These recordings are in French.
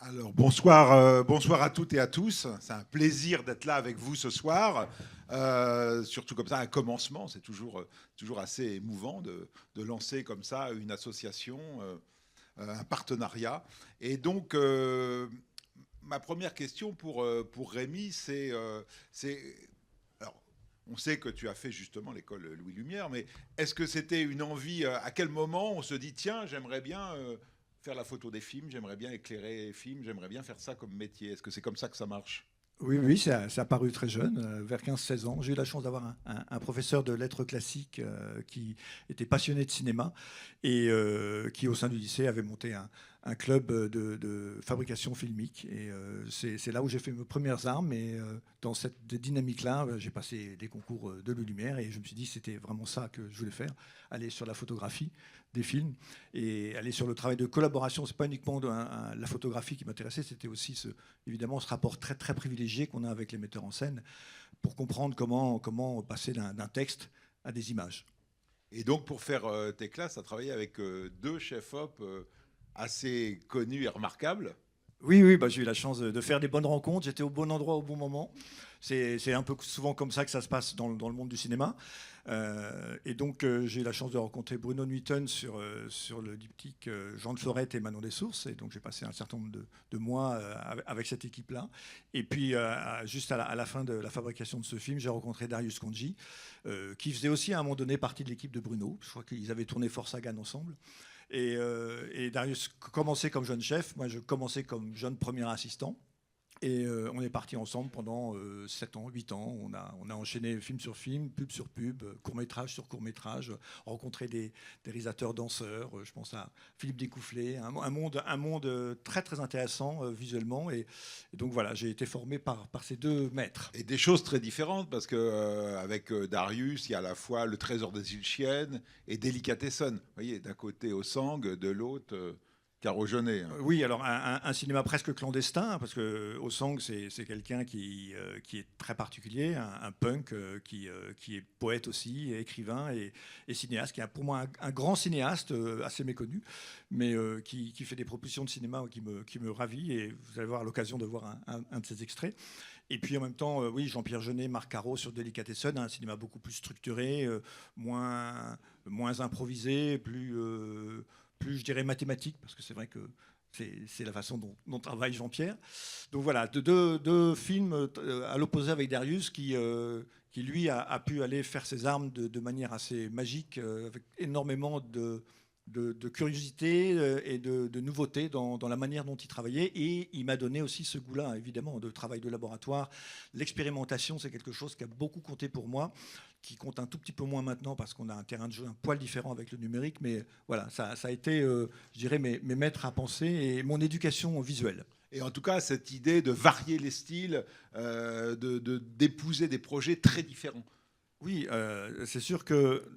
Alors bonsoir, bonsoir à toutes et à tous. C'est un plaisir d'être là avec vous ce soir. Surtout comme ça, un commencement, c'est toujours assez émouvant de lancer comme ça une association, un partenariat. Et donc, ma première question pour Rémi, c'est, alors, on sait que tu as fait justement l'école Louis Lumière, mais est-ce que c'était une envie, à quel moment on se dit, tiens, j'aimerais bien faire la photo des films, j'aimerais bien éclairer les films, j'aimerais bien faire ça comme métier. Est-ce que c'est comme ça que ça marche? Oui, oui, ça a paru très jeune, vers 15-16 ans. J'ai eu la chance d'avoir un professeur de lettres classiques qui était passionné de cinéma et qui, au sein du lycée, avait monté un club de fabrication filmique. Et c'est là où j'ai fait mes premières armes. Et dans cette dynamique-là, j'ai passé des concours de Lumière et je me suis dit que c'était vraiment ça que je voulais faire, aller sur la photographie des films et aller sur le travail de collaboration. C'est pas uniquement la photographie qui m'intéressait, c'était aussi évidemment ce rapport très, très privilégié qu'on a avec les metteurs en scène pour comprendre comment passer d'un texte à des images. Et donc, pour faire tes classes, tu as travaillé avec deux chefs-op assez connus et remarquables. Oui, oui, bah, j'ai eu la chance de faire des bonnes rencontres. J'étais au bon endroit au bon moment. C'est un peu souvent comme ça que ça se passe dans le monde du cinéma. Et donc, j'ai eu la chance de rencontrer Bruno Nuiten sur le diptyque Jean de Florette et Manon des Sources. Et donc, j'ai passé un certain nombre de mois avec cette équipe-là. Et puis, juste à la fin de la fabrication de ce film, j'ai rencontré Darius Khondji, qui faisait aussi à un moment donné partie de l'équipe de Bruno. Je crois qu'ils avaient tourné Force Sagan ensemble. Et Darius commençait comme jeune chef, moi je commençais comme jeune premier assistant. Et on est parti ensemble pendant 7 ans, 8 ans. On a enchaîné film sur film, pub sur pub, court-métrage sur court-métrage, rencontré des réalisateurs danseurs. Je pense à Philippe Découfflé, un monde très très intéressant visuellement. Et donc voilà, j'ai été formé par ces deux maîtres. Et des choses très différentes, parce que avec Darius, il y a à la fois Le Trésor des îles Chiennes et Delicatessen. Vous voyez, d'un côté au sang, de l'autre Caro Jeunet, hein. Oui, alors un cinéma presque clandestin, parce que Osang, c'est quelqu'un qui est très particulier, un punk qui est poète aussi, écrivain et cinéaste, qui est pour moi un grand cinéaste assez méconnu, mais qui fait des propositions de cinéma qui me ravit, et vous allez avoir l'occasion de voir un de ses extraits. Et puis en même temps, oui, Jean-Pierre Jeunet, Marc Caro sur Delicatessen, un cinéma beaucoup plus structuré, moins improvisé, plus, je dirais, mathématique, parce que c'est vrai que c'est la façon dont travaille Jean-Pierre. Donc voilà, deux films à l'opposé avec Darius qui lui, a pu aller faire ses armes de manière assez magique, avec énormément de curiosité et de nouveauté dans la manière dont il travaillait. Et il m'a donné aussi ce goût-là, évidemment, de travail de laboratoire. L'expérimentation, c'est quelque chose qui a beaucoup compté pour moi, qui compte un tout petit peu moins maintenant parce qu'on a un terrain de jeu un poil différent avec le numérique. Mais voilà, ça a été, je dirais, mes maîtres à penser et mon éducation visuelle. Et en tout cas, cette idée de varier les styles, d'épouser des projets très différents. Oui, c'est sûr que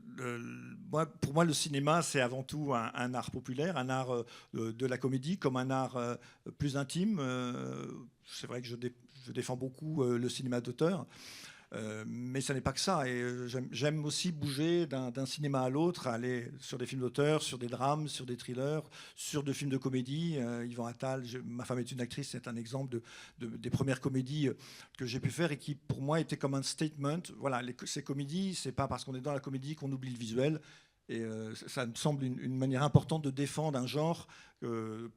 pour moi, le cinéma, c'est avant tout un art populaire, un art de la comédie, comme un art plus intime. C'est vrai que je défends beaucoup le cinéma d'auteur. Mais ça n'est pas que ça. Et j'aime aussi bouger d'un cinéma à l'autre, aller sur des films d'auteur, sur des drames, sur des thrillers, sur des films de comédie. Yvan Attal, Ma femme est une actrice, c'est un exemple des premières comédies que j'ai pu faire et qui, pour moi, étaient comme un statement. Voilà, ces comédies, c'est pas parce qu'on est dans la comédie qu'on oublie le visuel. Et ça me semble une manière importante de défendre un genre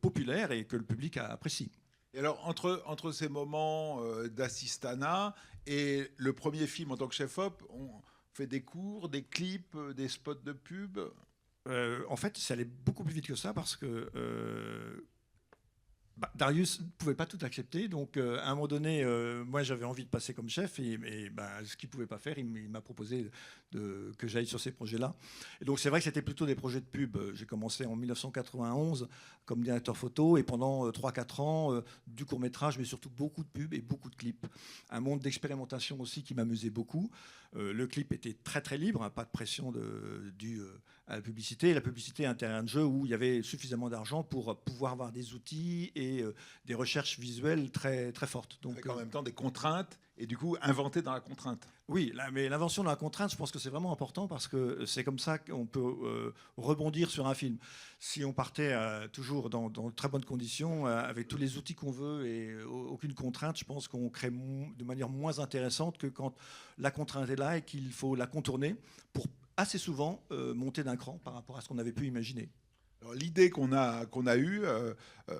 populaire et que le public apprécie. Et alors, entre ces moments d'assistanat et le premier film en tant que chef-op, on fait des cours, des clips, des spots de pub. En fait, ça allait beaucoup plus vite que ça parce que Darius ne pouvait pas tout accepter, donc à un moment donné, moi j'avais envie de passer comme chef, et ce qu'il ne pouvait pas faire, il m'a proposé que j'aille sur ces projets-là. Et donc c'est vrai que c'était plutôt des projets de pub. J'ai commencé en 1991 comme directeur photo, et pendant 3-4 ans, du court-métrage, mais surtout beaucoup de pubs et beaucoup de clips. Un monde d'expérimentation aussi qui m'amusait beaucoup. Le clip était très très libre, hein, pas de pression due à la publicité. Et la publicité est un terrain de jeu où il y avait suffisamment d'argent pour pouvoir avoir des outils et des recherches visuelles très, très fortes. Donc, avec en même temps des contraintes et du coup inventer dans la contrainte. Oui, mais l'invention de la contrainte, je pense que c'est vraiment important parce que c'est comme ça qu'on peut rebondir sur un film. Si on partait toujours dans de très bonnes conditions, avec tous les outils qu'on veut et aucune contrainte, je pense qu'on crée de manière moins intéressante que quand la contrainte est là et qu'il faut la contourner pour assez souvent monter d'un cran par rapport à ce qu'on avait pu imaginer. L'idée qu'on a eue,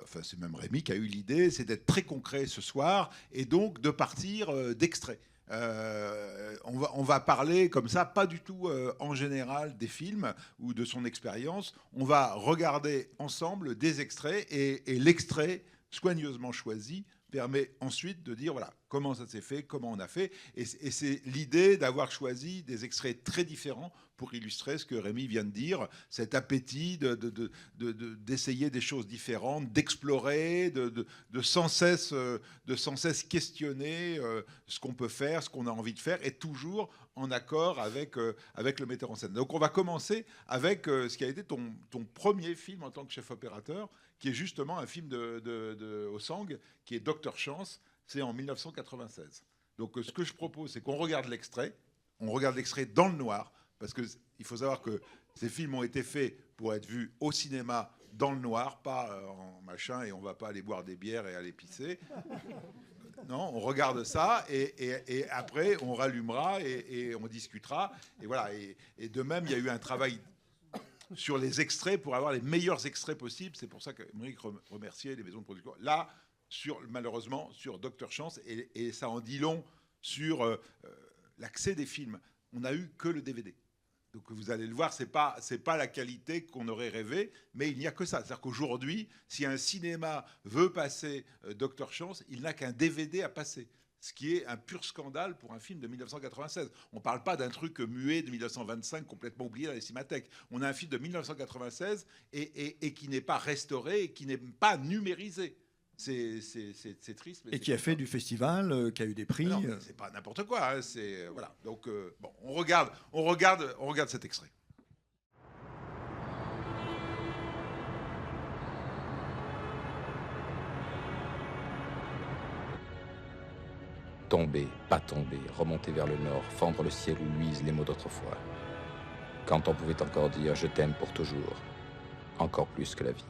enfin c'est même Rémi qui a eu l'idée, c'est d'être très concret ce soir et donc de partir d'extraits. On va parler comme ça, pas du tout en général des films ou de son expérience. On va regarder ensemble des extraits et l'extrait soigneusement choisi permet ensuite de dire voilà comment ça s'est fait, comment on a fait. Et c'est l'idée d'avoir choisi des extraits très différents pour illustrer ce que Rémi vient de dire, cet appétit d'essayer des choses différentes, d'explorer, de sans cesse questionner ce qu'on peut faire, ce qu'on a envie de faire, et toujours en accord avec le metteur en scène. Donc on va commencer avec ce qui a été ton premier film en tant que chef opérateur, qui est justement un film de Ho-Sang, qui est Docteur Chance, c'est en 1996. Donc ce que je propose, c'est qu'on regarde l'extrait, on regarde l'extrait dans le noir, parce qu'il faut savoir que ces films ont été faits pour être vus au cinéma dans le noir, pas en machin, et on ne va pas aller boire des bières et aller pisser. Non, on regarde ça, et après, on rallumera et on discutera. Et voilà. Et de même, il y a eu un travail sur les extraits pour avoir les meilleurs extraits possibles. C'est pour ça que Émeric remerciait les maisons de production. Là, malheureusement, sur Docteur Chance, et ça en dit long sur l'accès des films. On n'a eu que le DVD. Donc vous allez le voir, c'est pas la qualité qu'on aurait rêvé, mais il n'y a que ça. C'est-à-dire qu'aujourd'hui, si un cinéma veut passer Docteur Chance, il n'a qu'un DVD à passer. Ce qui est un pur scandale pour un film de 1996. On ne parle pas d'un truc muet de 1925 complètement oublié dans les cinémathèques. On a un film de 1996 et qui n'est pas restauré et qui n'est pas numérisé. C'est triste. Mais et qui a fait du festival, qui a eu des prix. Non, c'est pas n'importe quoi. Hein, voilà. Donc bon, on regarde cet extrait. Tomber, pas tomber, remonter vers le nord, fendre le ciel où luisent les mots d'autrefois. Quand on pouvait encore dire « je t'aime pour toujours », encore plus que la vie.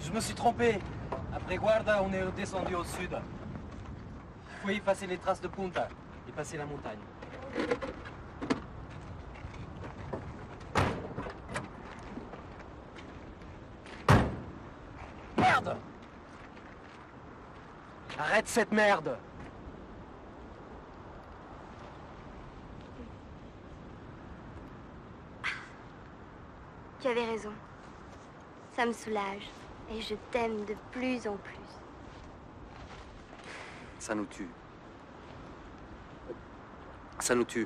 Je me suis trompé. Après Guarda, on est descendu au sud. Il faut effacer les traces de Punta et passer la montagne. Merde! Arrête cette merde! Tu avais raison. Ça me soulage. Et je t'aime de plus en plus. Ça nous tue. Ça nous tue.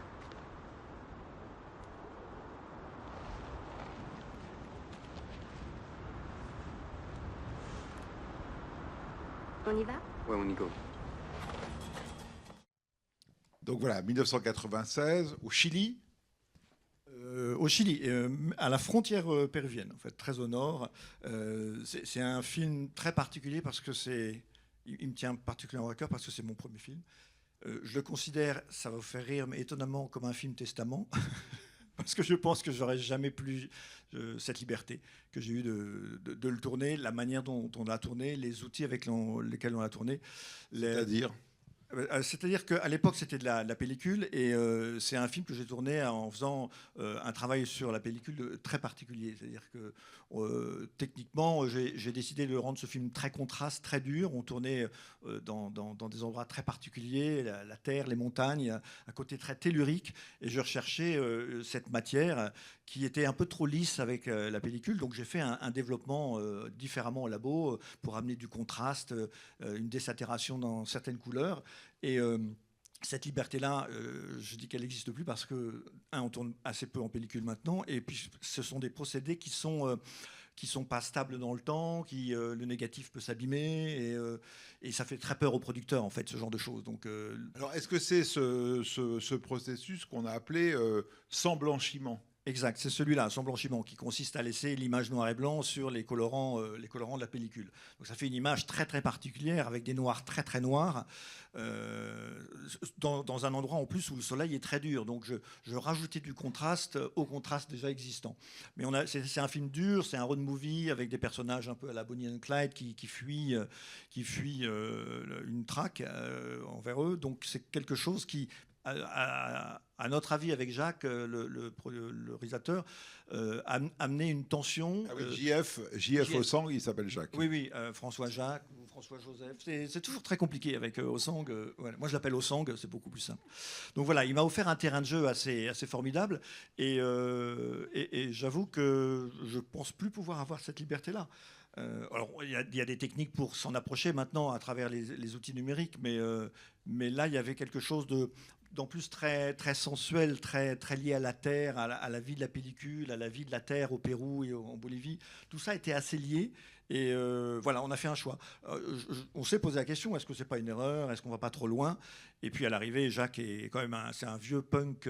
On y va? Ouais, on y go. Donc voilà, 1996, au Chili. Au Chili, à la frontière péruvienne, en fait, très au nord. C'est un film très particulier parce que il me tient particulièrement à cœur parce que c'est mon premier film. Je le considère, ça va vous faire rire, mais étonnamment comme un film testament. Parce que je pense que j'aurais jamais plus cette liberté que j'ai eue de le tourner, la manière dont on l'a tourné, les outils avec lesquels on l'a tourné. C'est-à-dire C'est-à-dire qu'à l'époque, c'était de la pellicule, et c'est un film que j'ai tourné en faisant un travail sur la pellicule très particulier. C'est-à-dire que techniquement, j'ai décidé de rendre ce film très contraste, très dur. On tournait dans des endroits très particuliers, la terre, les montagnes, un côté très tellurique, et je recherchais cette matière qui était un peu trop lisse avec la pellicule. Donc j'ai fait un développement différemment au labo pour amener du contraste, une désaturation dans certaines couleurs. Et cette liberté-là, je dis qu'elle n'existe plus parce que, on tourne assez peu en pellicule maintenant, et puis ce sont des procédés qui sont pas stables dans le temps, le négatif peut s'abîmer, et ça fait très peur aux producteurs, en fait, ce genre de choses. Donc, Alors, est-ce que c'est ce processus qu'on a appelé sans blanchiment? exact, c'est celui-là, sans blanchiment, qui consiste à laisser l'image noir et blanc sur les colorants de la pellicule. Donc ça fait une image très très particulière, avec des noirs très très noirs, dans un endroit en plus où le soleil est très dur. Donc je rajoutais du contraste au contraste déjà existant. Mais c'est un film dur, c'est un road movie avec des personnages un peu à la Bonnie and Clyde qui fuient une traque envers eux. Donc c'est quelque chose qui, à notre avis, avec Jacques, le réalisateur, amener une tension. Ah oui, JF au sang, il s'appelle Jacques. Oui, François Jacques ou François Joseph. C'est toujours très compliqué avec Osang. Voilà. Moi, je l'appelle Osang, c'est beaucoup plus simple. Donc voilà, il m'a offert un terrain de jeu assez formidable. Et j'avoue que je ne pense plus pouvoir avoir cette liberté-là. Alors, il y a des techniques pour s'en approcher maintenant à travers les outils numériques, mais là, il y avait quelque chose d'en plus très, très sensuel, très, très lié à la terre, à la vie de la pellicule, à la vie de la terre au Pérou et en Bolivie. Tout ça était assez lié. Et voilà, on a fait un choix. On s'est posé la question, est-ce que c'est pas une erreur? Est-ce qu'on va pas trop loin? Et puis à l'arrivée, Jacques est quand même c'est un vieux punk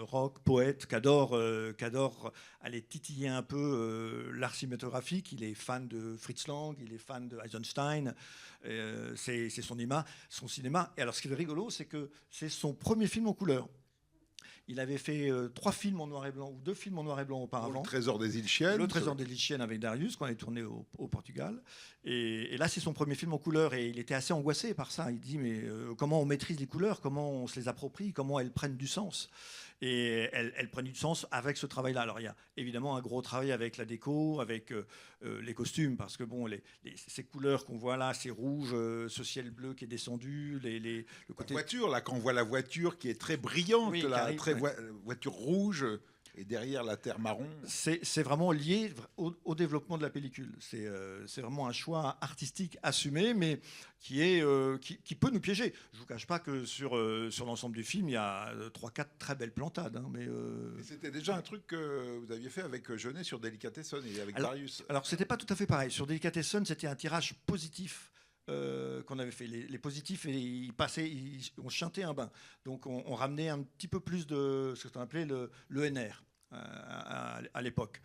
rock, poète, qui adore aller titiller un peu l'art cinématographique. Il est fan de Fritz Lang, il est fan de Eisenstein. C'est son cinéma. Et alors ce qui est rigolo, c'est que c'est son premier film en couleur. Il avait fait 3 films en noir et blanc, ou 2 films en noir et blanc auparavant. Le Trésor des îles Chiennes. Le Trésor des îles Chiennes avec Darius, qu'on avait tourné au Portugal. Et là, c'est son premier film en couleur, et il était assez angoissé par ça. Il dit, mais comment on maîtrise les couleurs? Comment on se les approprie? Comment elles prennent du sens? Et elles prennent du sens avec ce travail-là. Alors, il y a évidemment un gros travail avec la déco, avec les costumes, parce que bon, ces couleurs qu'on voit là, c'est rouge, ce ciel bleu qui est descendu, le côté... La voiture, là, quand on voit la voiture qui est très brillante, oui, là, voiture rouge, et derrière la terre marron. C'est vraiment lié au développement de la pellicule. C'est vraiment un choix artistique assumé, mais qui peut nous piéger. Je ne vous cache pas que sur l'ensemble du film, il y a 3-4 très belles plantades. Hein, mais c'était déjà un truc que vous aviez fait avec Jeunet sur Delicatessen et avec Darius. Alors, c'était pas tout à fait pareil. Sur Delicatessen, c'était un tirage positif. Qu'on avait fait les positifs, et on chantait un bain, donc on ramenait un petit peu plus de ce qu'on appelait le NR à l'époque,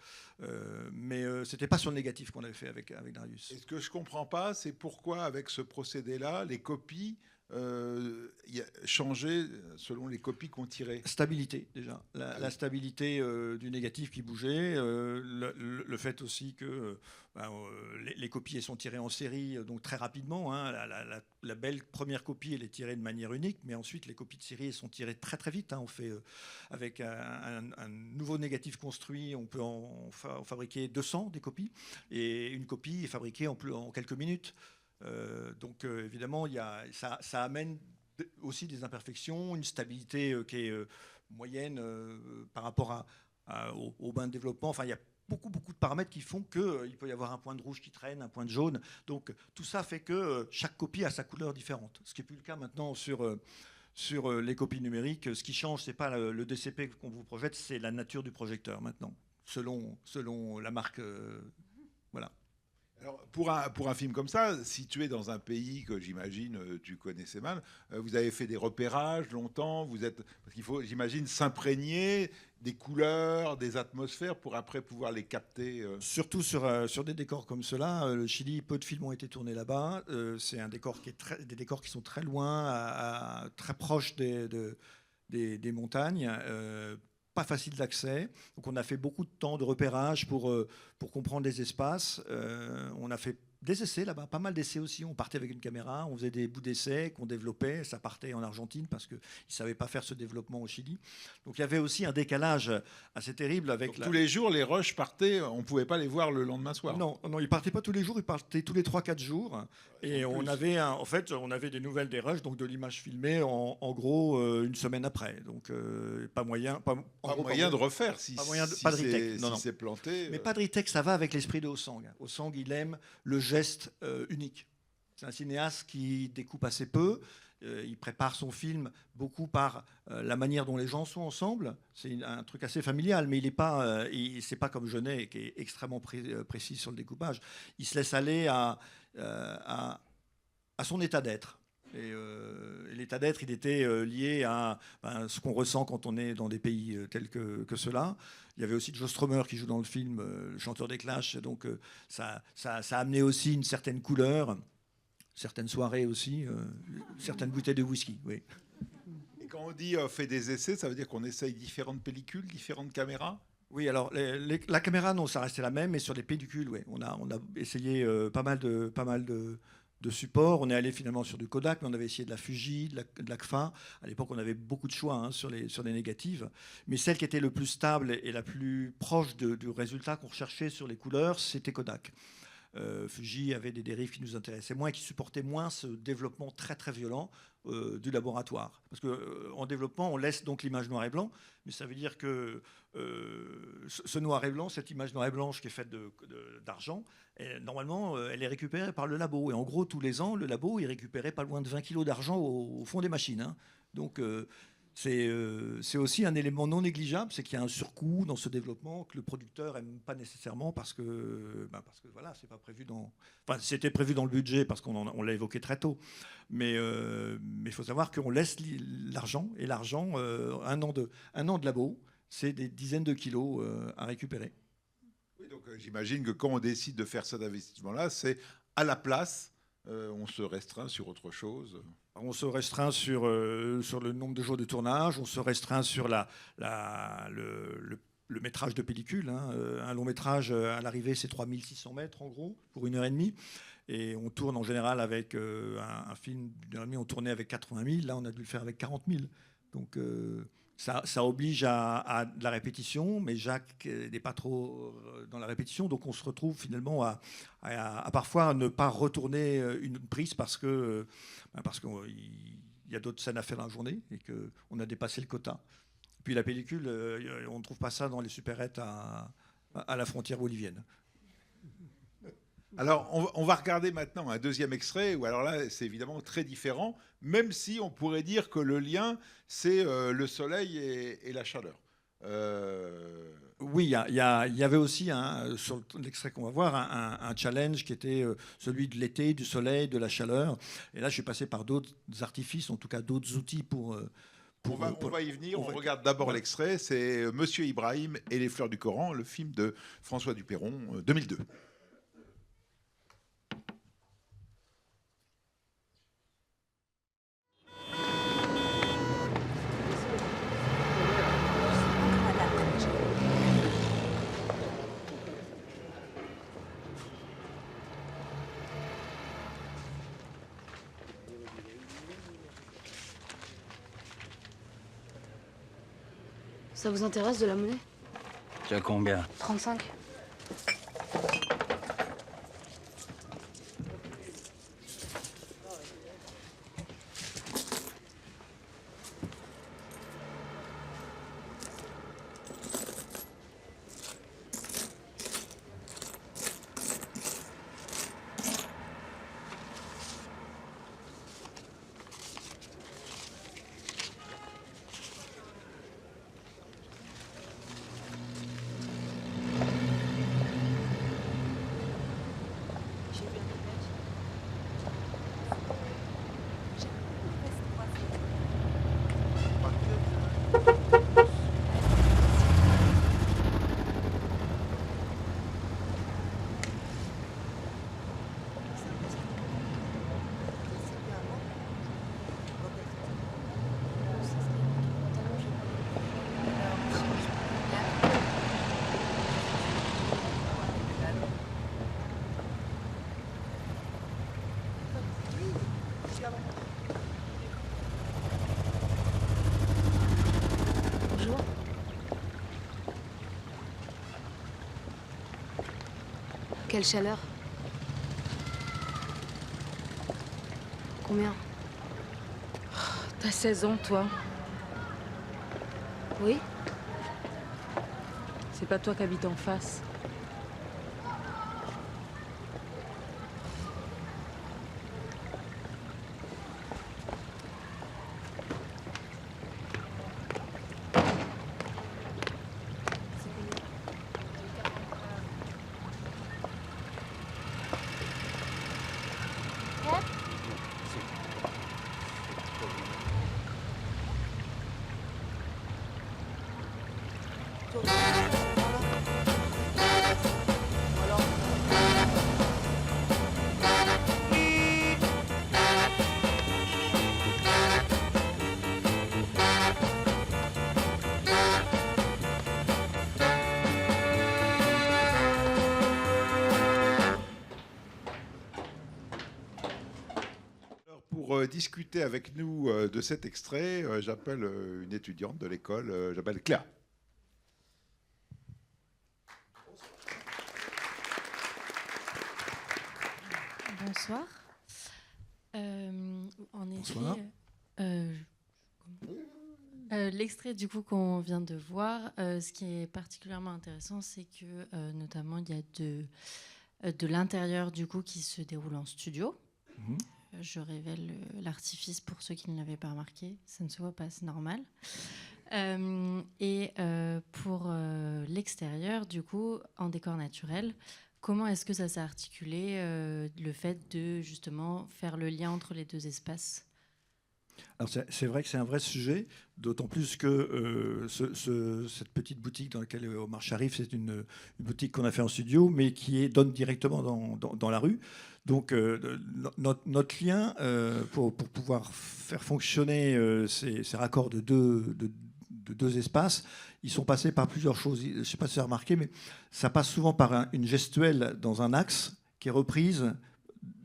mais c'était pas sur le négatif qu'on avait fait avec Darius. Et ce que je comprends pas, c'est pourquoi avec ce procédé-là, les copies changeaient selon les copies qu'on tirait. Stabilité déjà, la stabilité du négatif qui bougeait, le fait aussi que les copies elles sont tirées en série, donc très rapidement. Hein, la belle première copie elle est tirée de manière unique, mais ensuite les copies de série elles sont tirées très très vite. Hein, on fait avec un nouveau négatif construit, on peut en fabriquer 200 des copies, et une copie est fabriquée en quelques minutes. Donc évidemment, ça amène aussi des imperfections, une stabilité qui est moyenne par rapport au bain de développement. Enfin, il y a beaucoup de paramètres qui font qu'il peut y avoir un point de rouge qui traîne, un point de jaune. Donc tout ça fait que chaque copie a sa couleur différente. Ce qui n'est plus le cas maintenant sur les copies numériques. Ce qui change, ce n'est pas le DCP qu'on vous projette, c'est la nature du projecteur maintenant, selon la marque. Voilà. Alors, pour un film comme ça, situé dans un pays que j'imagine tu connaissais mal, vous avez fait des repérages longtemps, parce qu'il faut, j'imagine, s'imprégner des couleurs, des atmosphères pour après pouvoir les capter. Surtout sur des décors comme cela. Le Chili, peu de films ont été tournés là-bas. C'est un décor des décors qui sont très loin, très proches des montagnes. Pas facile d'accès, donc on a fait beaucoup de temps de repérage pour comprendre les espaces. On a fait des essais là-bas, pas mal d'essais aussi. On partait avec une caméra, on faisait des bouts d'essais qu'on développait. Ça partait en Argentine parce qu'ils ne savaient pas faire ce développement au Chili. Donc il y avait aussi un décalage assez terrible avec Tous les jours, les rushs partaient, on ne pouvait pas les voir le lendemain soir. Non, ils ne partaient pas tous les jours, ils partaient tous les 3-4 jours. Et on avait, on avait des nouvelles des rushs, donc de l'image filmée en gros une semaine après. Donc pas moyen, de refaire si c'est planté. Mais Padritek, ça va avec l'esprit de Ho-Sang. Ho-Sang, il aime le geste unique. C'est un cinéaste qui découpe assez peu. Il prépare son film beaucoup par la manière dont les gens sont ensemble. C'est un truc assez familial, mais il n'est pas, c'est pas comme Jeunet qui est extrêmement précis sur le découpage. Il se laisse aller à son état d'être. Et l'état d'être, il était lié à ce qu'on ressent quand on est dans des pays tels que ceux-là. Il y avait aussi Joe Strummer qui joue dans le film, le chanteur des Clash. Donc ça a amené aussi une certaine couleur, certaines soirées aussi, certaines bouteilles de whisky. Oui. Et quand on dit fait des essais, ça veut dire qu'on essaye différentes pellicules, différentes caméras? Oui, alors la caméra, non, ça restait la même, mais sur les pellicules, oui. On a essayé pas mal de supports. On est allé finalement sur du Kodak, mais on avait essayé de la Fuji, de la CFA. À l'époque, on avait beaucoup de choix sur les négatives. Mais celle qui était le plus stable et la plus proche du résultat qu'on recherchait sur les couleurs, c'était Kodak. Fuji avait des dérives qui nous intéressaient moins et qui supportaient moins ce développement très très violent du laboratoire. Parce qu'en développement, on laisse donc l'image noir et blanc, mais ça veut dire que ce noir et blanc, cette image noir et blanche qui est faite d'argent, normalement, elle est récupérée par le labo. Et en gros, tous les ans, le labo, il récupérait pas loin de 20 kilos d'argent au fond des machines. Hein. Donc, c'est aussi un élément non négligeable, c'est qu'il y a un surcoût dans ce développement que le producteur n'aime pas nécessairement parce que voilà, c'est pas prévu c'était prévu dans le budget parce qu'on l'a évoqué très tôt. Mais il faut savoir qu'on laisse l'argent, et l'argent, un an de labo, c'est des dizaines de kilos à récupérer. Oui, donc j'imagine que quand on décide de faire cet investissement-là, c'est à la place, on se restreint sur autre chose. On se restreint sur le nombre de jours de tournage, on se restreint sur le métrage de pellicule. Hein. Un long métrage, à l'arrivée, c'est 3600 mètres en gros, pour 1h30. Et on tourne en général avec un film d'1h30, on tournait avec 80 000. Là, on a dû le faire avec 40 000. Donc ça oblige à de la répétition, mais Jacques n'est pas trop dans la répétition. Donc on se retrouve finalement à parfois ne pas retourner une prise parce qu'il y a d'autres scènes à faire dans la journée et qu'on a dépassé le quota. Puis la pellicule, on ne trouve pas ça dans les supérettes à la frontière bolivienne. Alors, on va regarder maintenant un deuxième extrait où, alors là, c'est évidemment très différent, même si on pourrait dire que le lien, c'est le soleil et la chaleur. Oui, il y avait aussi, sur l'extrait qu'on va voir, un challenge qui était celui de l'été, du soleil, de la chaleur. Et là, je suis passé par d'autres artifices, en tout cas d'autres outils pour... On va y venir. On regarde d'abord l'extrait. C'est Monsieur Ibrahim et les fleurs du Coran, le film de François Duperron, 2002. Ça vous intéresse de la monnaie? Tu as combien? 35. Quelle chaleur. Combien? T'as 16 ans, toi. Oui? C'est pas toi qui habites en face. Pour discuter avec nous de cet extrait, j'appelle une étudiante de l'école, j'appelle Claire. Bonsoir. En effet, Bonsoir. l'extrait du coup qu'on vient de voir, ce qui est particulièrement intéressant, c'est que notamment il y a de l'intérieur du coup qui se déroule en studio. Mhm. Je révèle l'artifice pour ceux qui ne l'avaient pas remarqué. Ça ne se voit pas, c'est normal. Pour l'extérieur, du coup, en décor naturel, comment est-ce que ça s'est articulé, le fait de justement faire le lien entre les deux espaces? Alors c'est vrai que c'est un vrai sujet, d'autant plus que cette petite boutique dans laquelle Omar Sharif, c'est une boutique qu'on a fait en studio, mais qui donne directement dans la rue. Donc notre lien, pour pouvoir faire fonctionner ces raccords de deux espaces, ils sont passés par plusieurs choses. Je ne sais pas si vous avez remarqué, mais ça passe souvent par une gestuelle dans un axe qui est reprise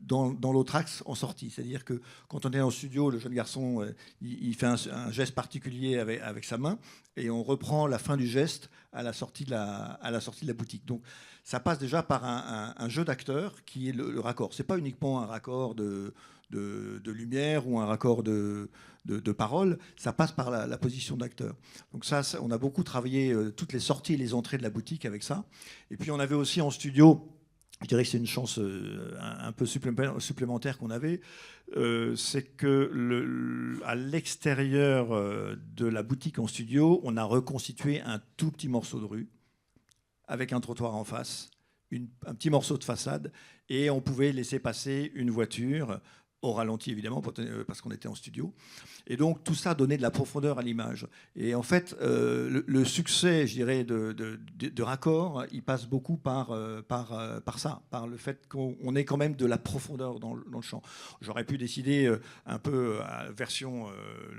dans l'autre axe en sortie. C'est-à-dire que quand on est en studio, le jeune garçon, il fait un geste particulier avec sa main, et on reprend la fin du geste à la sortie de la boutique. Donc ça passe déjà par un jeu d'acteurs qui est le raccord. Ce n'est pas uniquement un raccord de lumière ou un raccord de parole, ça passe par la position d'acteur. Donc ça, on a beaucoup travaillé toutes les sorties et les entrées de la boutique avec ça. Et puis on avait aussi en studio, je dirais que c'est une chance un peu supplémentaire qu'on avait, c'est que à l'extérieur de la boutique en studio, on a reconstitué un tout petit morceau de rue avec un trottoir en face, un petit morceau de façade, et on pouvait laisser passer une voiture au ralenti évidemment, parce qu'on était en studio. Et donc tout ça donnait de la profondeur à l'image. Et en fait, le succès, je dirais, de raccord, il passe beaucoup par ça, par le fait qu'on ait quand même de la profondeur dans le champ. J'aurais pu décider un peu à version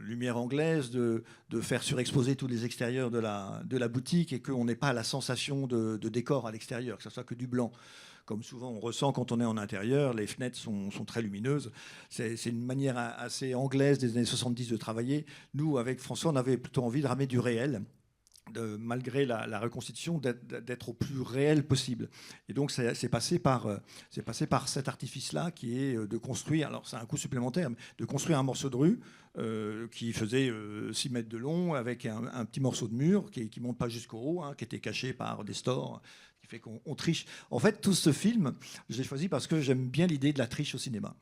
lumière anglaise de faire surexposer tous les extérieurs de la boutique et qu'on n'ait pas la sensation de décor à l'extérieur, que ce soit que du blanc. Comme souvent on ressent quand on est en intérieur, les fenêtres sont très lumineuses. C'est une manière assez anglaise des années 70 de travailler. Nous, avec François, on avait plutôt envie de ramener du réel, malgré la reconstitution, d'être au plus réel possible. Et donc c'est passé par cet artifice-là qui est de construire, alors c'est un coût supplémentaire, mais de construire un morceau de rue qui faisait 6 mètres de long, avec un petit morceau de mur qui ne monte pas jusqu'au haut, qui était caché par des stores, fait qu'on triche. En fait, tout ce film, je l'ai choisi parce que j'aime bien l'idée de la triche au cinéma.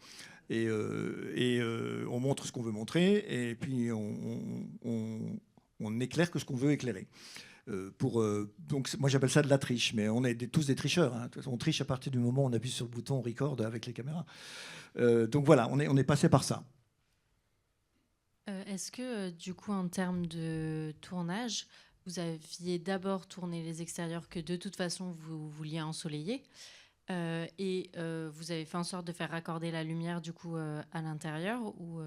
Et on montre ce qu'on veut montrer, et puis on éclaire que ce qu'on veut éclairer. Donc moi j'appelle ça de la triche, mais on est tous des tricheurs. Hein. On triche à partir du moment où on appuie sur le bouton record avec les caméras. Donc voilà, on est passé par ça. Est-ce que du coup, en termes de tournage, vous aviez d'abord tourné les extérieurs que de toute façon vous vouliez ensoleiller, et vous avez fait en sorte de faire raccorder la lumière du coup à l'intérieur, ou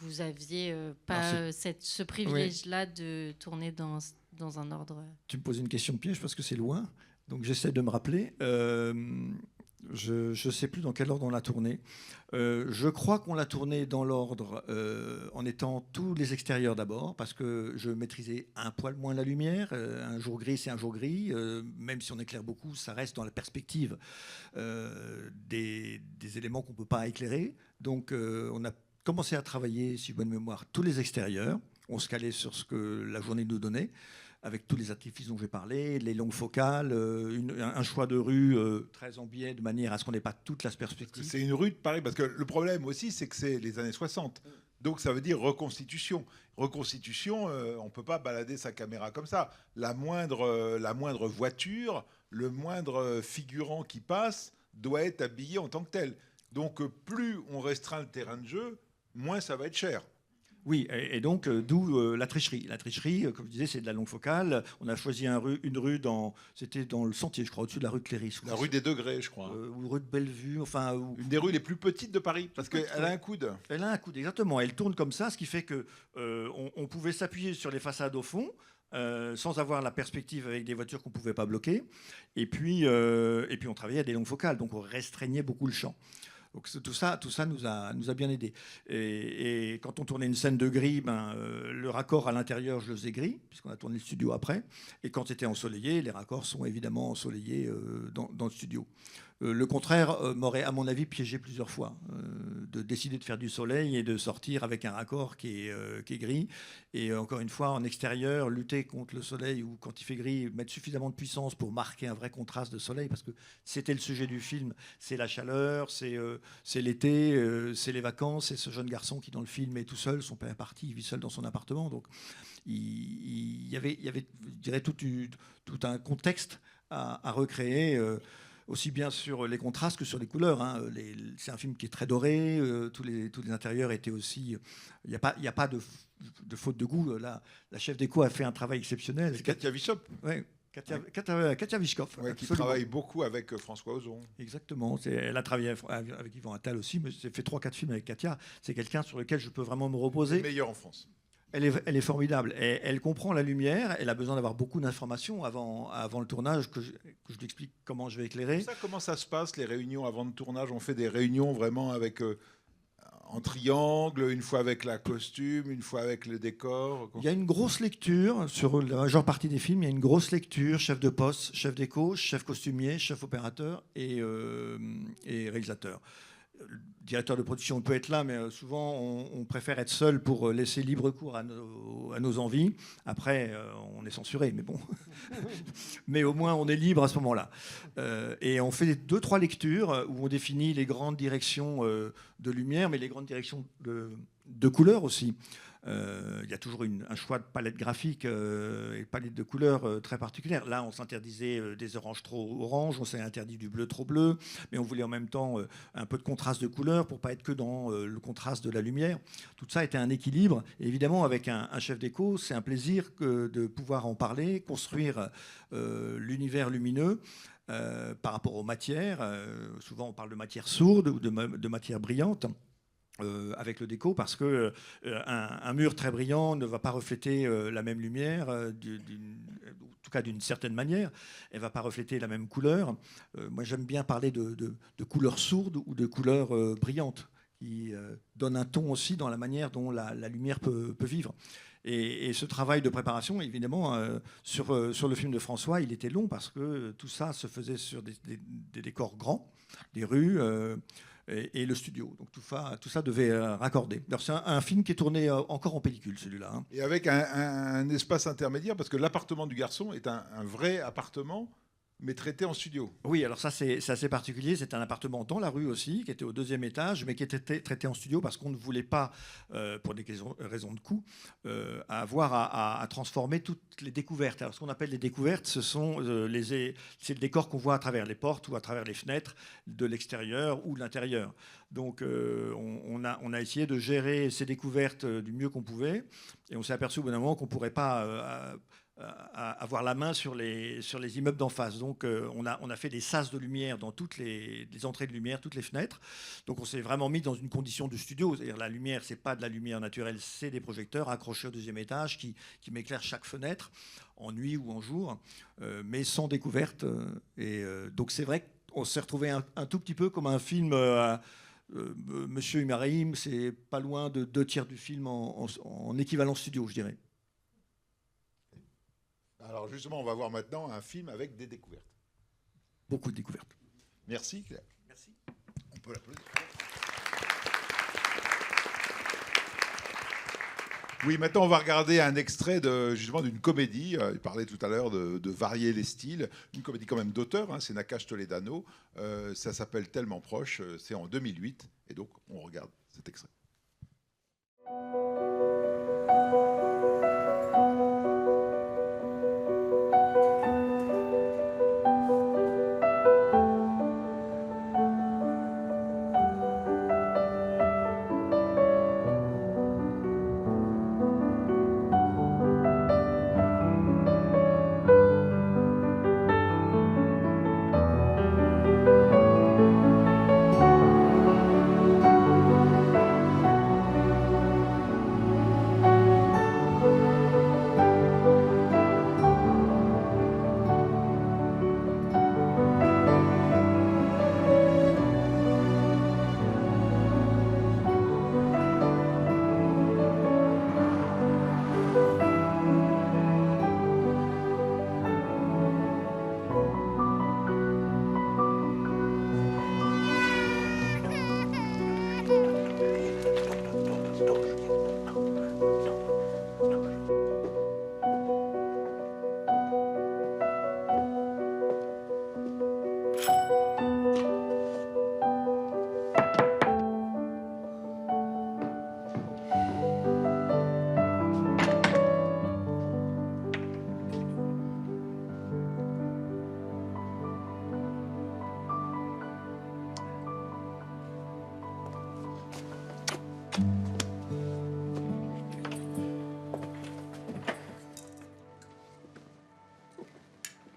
vous aviez pas ce privilège-là de tourner dans un ordre? Tu me poses une question piège parce que c'est loin, donc j'essaie de me rappeler. Je ne sais plus dans quel ordre on l'a tourné. Je crois qu'on l'a tourné dans l'ordre en étant tous les extérieurs d'abord, parce que je maîtrisais un poil moins la lumière. Un jour gris, c'est un jour gris. Même si on éclaire beaucoup, ça reste dans la perspective des éléments qu'on ne peut pas éclairer. Donc on a commencé à travailler, si bonne mémoire, tous les extérieurs. On se calait sur ce que la journée nous donnait, avec tous les artifices dont j'ai parlé, les longues focales, un choix de rue très en biais, de manière à ce qu'on n'ait pas toute la perspective. C'est une rue de Paris, parce que le problème aussi, c'est que c'est les années 60. Donc ça veut dire reconstitution. Reconstitution, on ne peut pas balader sa caméra comme ça. La moindre voiture, le moindre figurant qui passe doit être habillé en tant que tel. Donc plus on restreint le terrain de jeu, moins ça va être cher. Oui, et donc d'où la tricherie. La tricherie, comme je disais, c'est de la longue focale. On a choisi une rue c'était dans le Sentier, je crois, au-dessus de la rue de Cléry. La rue des Degrés, je crois. Ou rue de Bellevue, enfin... Une des rues les plus petites de Paris, parce qu'elle a un coude. Elle a un coude, exactement. Elle tourne comme ça, ce qui fait que on pouvait s'appuyer sur les façades au fond, sans avoir la perspective avec des voitures qu'on ne pouvait pas bloquer. Et puis on travaillait à des longues focales, donc on restreignait beaucoup le champ. Donc tout ça nous a bien aidé. Et quand on tournait une scène de gris, le raccord à l'intérieur, je le faisais gris, puisqu'on a tourné le studio après. Et quand c'était ensoleillé, les raccords sont évidemment ensoleillés dans le studio. Le contraire m'aurait, à mon avis, piégé plusieurs fois, de décider de faire du soleil et de sortir avec un raccord qui est gris. Et encore une fois, en extérieur, lutter contre le soleil ou quand il fait gris, mettre suffisamment de puissance pour marquer un vrai contraste de soleil, parce que c'était le sujet du film, c'est la chaleur, c'est l'été, c'est les vacances, c'est ce jeune garçon qui, dans le film, est tout seul, son père est parti, il vit seul dans son appartement. Donc il y avait, je dirais, tout un contexte à recréer. Aussi bien sur les contrastes que sur les couleurs. C'est un film qui est très doré, tous les intérieurs étaient aussi... Il n'y a pas de faute de goût. Là, la chef déco a fait un travail exceptionnel. C'est Katia Bishop. Oui, Katia Wischkoff. Ouais, qui travaille beaucoup avec François Ozon. Exactement. Elle a travaillé avec Yvan Attal aussi, mais j'ai fait 3-4 films avec Katia. C'est quelqu'un sur lequel je peux vraiment me reposer. Le meilleur en France. Elle est formidable. Elle comprend la lumière. Elle a besoin d'avoir beaucoup d'informations avant le tournage, que je lui explique comment je vais éclairer. Comment ça se passe, les réunions avant le tournage? On fait des réunions vraiment avec en triangle, une fois avec la costume, une fois avec le décor. Il y a une grosse lecture sur la majeure partie des films. Il y a une grosse lecture, chef de poste, chef déco, chef costumier, chef opérateur et réalisateur. Le directeur de production peut être là, mais souvent on préfère être seul pour laisser libre cours à nos envies. Après, on est censuré, mais bon. Mais au moins, on est libre à ce moment-là. Et on fait 2-3 lectures où on définit les grandes directions de lumière, mais les grandes directions de couleurs aussi. Il y a toujours un choix de palette graphique et palette de couleurs très particulière. Là, on s'interdisait des oranges trop oranges, on s'est interdit du bleu trop bleu, mais on voulait en même temps un peu de contraste de couleurs pour pas être que dans le contraste de la lumière. Tout ça était un équilibre. Et évidemment, avec un chef déco, c'est un plaisir de pouvoir en parler, construire l'univers lumineux. Par rapport aux matières, souvent on parle de matière sourde ou de matière brillante. Avec le déco, parce que un mur très brillant ne va pas refléter la même lumière, en tout cas d'une certaine manière. Elle ne va pas refléter la même couleur. Moi, j'aime bien parler de couleurs sourdes ou de couleurs brillantes, qui donnent un ton aussi dans la manière dont la lumière peut vivre. Et ce travail de préparation, évidemment, sur le film de François, il était long, parce que tout ça se faisait sur des décors grands, des rues... Et le studio. Donc tout ça devait raccorder. Alors c'est un film qui est tourné encore en pellicule, celui-là. Hein. Et avec un espace intermédiaire, parce que l'appartement du garçon est un vrai appartement, mais traité en studio. Oui, alors ça c'est assez particulier. C'est un appartement dans la rue aussi, qui était au 2e étage, mais qui était traité en studio parce qu'on ne voulait pas, pour des raisons de coût, avoir à transformer toutes les découvertes. Alors ce qu'on appelle les découvertes, c'est le décor qu'on voit à travers les portes ou à travers les fenêtres de l'extérieur ou de l'intérieur. Donc on a essayé de gérer ces découvertes du mieux qu'on pouvait, et on s'est aperçu au bout d'un moment qu'on ne pourrait pas... avoir la main sur les immeubles d'en face. Donc on a fait des sas de lumière dans toutes les entrées de lumière, toutes les fenêtres. Donc on s'est vraiment mis dans une condition de studio. C'est-à-dire la lumière, c'est pas de la lumière naturelle, c'est des projecteurs accrochés au 2e étage qui m'éclairent chaque fenêtre, en nuit ou en jour, mais sans découverte. Donc c'est vrai on s'est retrouvé un tout petit peu comme un film. Monsieur Ibrahim, c'est pas loin de 2 tiers du film en équivalent studio, je dirais. Alors justement, on va voir maintenant un film avec des découvertes. Beaucoup de découvertes. Merci Claire. Merci. On peut l'applaudir. Oui, maintenant on va regarder un extrait justement d'une comédie. Il parlait tout à l'heure de varier les styles. Une comédie quand même d'auteur, hein, c'est Nakash Toledano. Ça s'appelle Tellement proche. C'est en 2008. Et donc on regarde cet extrait.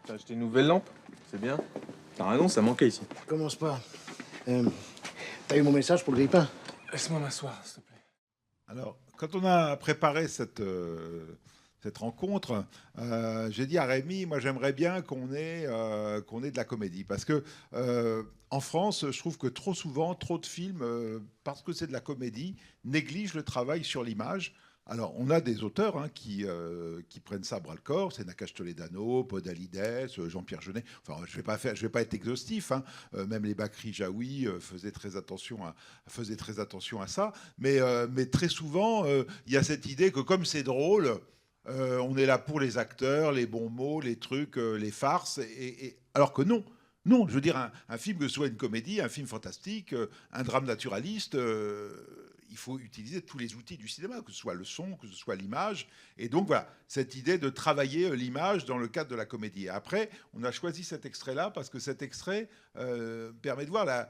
T'as acheté une nouvelle lampe? C'est bien. T'as raison, ça manquait ici. Commence pas. T'as eu mon message pour le grille-pain? Laisse-moi m'asseoir, s'il te plaît. Alors, quand on a préparé cette rencontre, j'ai dit à Rémi, moi j'aimerais bien qu'on ait de la comédie. Parce que en France, je trouve que trop souvent, trop de films, parce que c'est de la comédie, négligent le travail sur l'image. Alors, on a des auteurs hein, qui prennent ça à bras-le-corps. C'est Nakash Toledano, Podalides, Jean-Pierre Jeunet. Enfin, je vais pas être exhaustif. Hein. Même les Bakri Jaoui faisaient très attention à ça. Mais très souvent, il y a cette idée que comme c'est drôle, on est là pour les acteurs, les bons mots, les trucs, les farces. Alors que non. Non, je veux dire, un film, que ce soit une comédie, un film fantastique, un drame naturaliste, il faut utiliser tous les outils du cinéma, que ce soit le son, que ce soit l'image. Et donc voilà, cette idée de travailler l'image dans le cadre de la comédie. Et après, on a choisi cet extrait-là parce que cet extrait permet de voir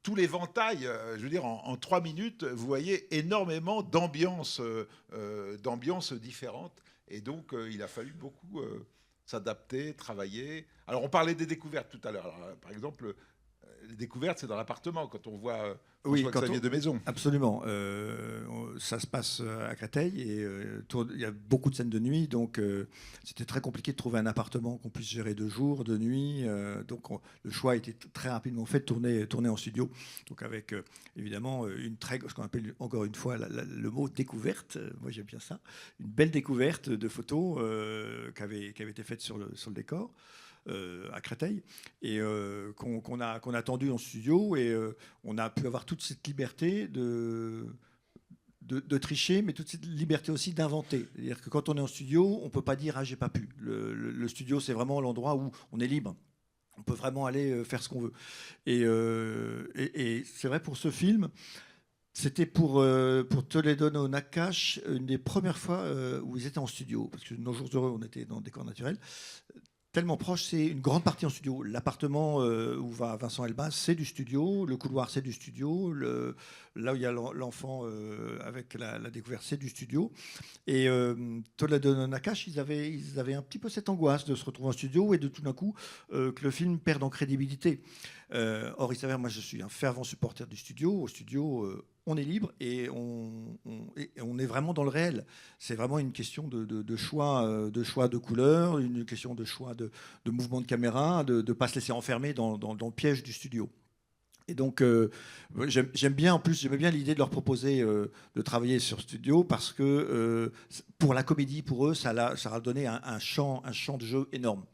tout l'éventail. Je veux dire, en 3 minutes, vous voyez énormément d'ambiances différentes. Et donc, il a fallu beaucoup s'adapter, travailler. Alors, on parlait des découvertes tout à l'heure. Alors, par exemple, les découvertes, c'est dans l'appartement, quand on voit Xavier de Maison. Absolument. Ça se passe à Créteil et il y a beaucoup de scènes de nuit, donc c'était très compliqué de trouver un appartement qu'on puisse gérer de jour, de nuit. Donc le choix a été très rapidement fait de tourner en studio. Donc avec évidemment ce qu'on appelle encore une fois le mot découverte. Moi j'aime bien ça. Une belle découverte de photos qui avait été faite sur le décor. À Créteil et qu'on a tendu en studio et on a pu avoir toute cette liberté de tricher, mais toute cette liberté aussi d'inventer. C'est-à-dire que quand on est en studio, on ne peut pas dire « ah, j'ai pas pu ». Le studio, c'est vraiment l'endroit où on est libre. On peut vraiment aller faire ce qu'on veut. Et c'est vrai pour ce film. C'était pour Toledano Nakash une des premières fois où ils étaient en studio, parce que Nos Jours Heureux, on était dans le décor naturel. Tellement proche, c'est une grande partie en studio. L'appartement où va Vincent Elbaz, c'est du studio. Le couloir, c'est du studio. Là où il y a l'enfant avec la découverte, c'est du studio. Et Toledano Nakash, ils avaient un petit peu cette angoisse de se retrouver en studio et de tout d'un coup que le film perde en crédibilité. Or, il s'avère, moi, je suis un fervent supporter du studio. Au studio, on est libre et on est vraiment dans le réel. C'est vraiment une question de choix de couleurs, une question de choix de mouvement de caméra, de ne pas se laisser enfermer dans le piège du studio. Et donc, j'aimais bien l'idée de leur proposer de travailler sur studio parce que pour la comédie, pour eux, ça leur a donné un champ de jeu énorme.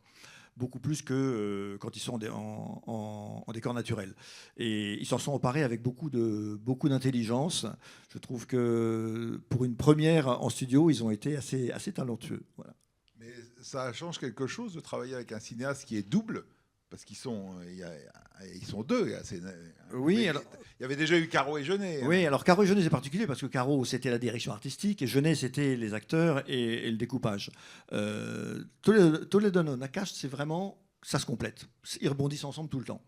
Beaucoup plus que quand ils sont en décor naturel. Et ils s'en sont emparés avec beaucoup d'intelligence. Je trouve que pour une première en studio, ils ont été assez talentueux. Voilà. Mais ça change quelque chose de travailler avec un cinéaste qui est double, parce qu'ils sont deux. Oui, alors... Il y avait déjà eu Caro et Jeunet. Oui, alors Caro et Jeunet, c'est particulier parce que Caro, c'était la direction artistique et Jeunet, c'était les acteurs et le découpage. Toledano, Nakache, c'est vraiment... Ça se complète. Ils rebondissent ensemble tout le temps.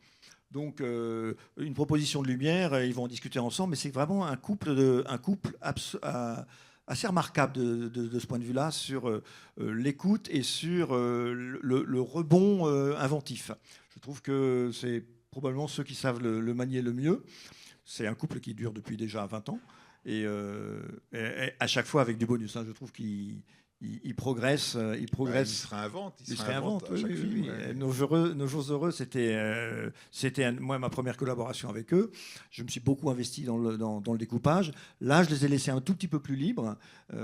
Donc, une proposition de lumière, ils vont en discuter ensemble, mais c'est vraiment un couple assez remarquable de ce point de vue-là sur l'écoute et sur le rebond inventif. Je trouve que c'est probablement ceux qui savent le manier le mieux. C'est un couple qui dure depuis déjà 20 ans et à chaque fois avec du bonus. Je trouve qu'il progresse. Il se réinvente. Oui, oui. Nos jours heureux, c'était moi ma première collaboration avec eux. Je me suis beaucoup investi dans le découpage. Là, je les ai laissés un tout petit peu plus libres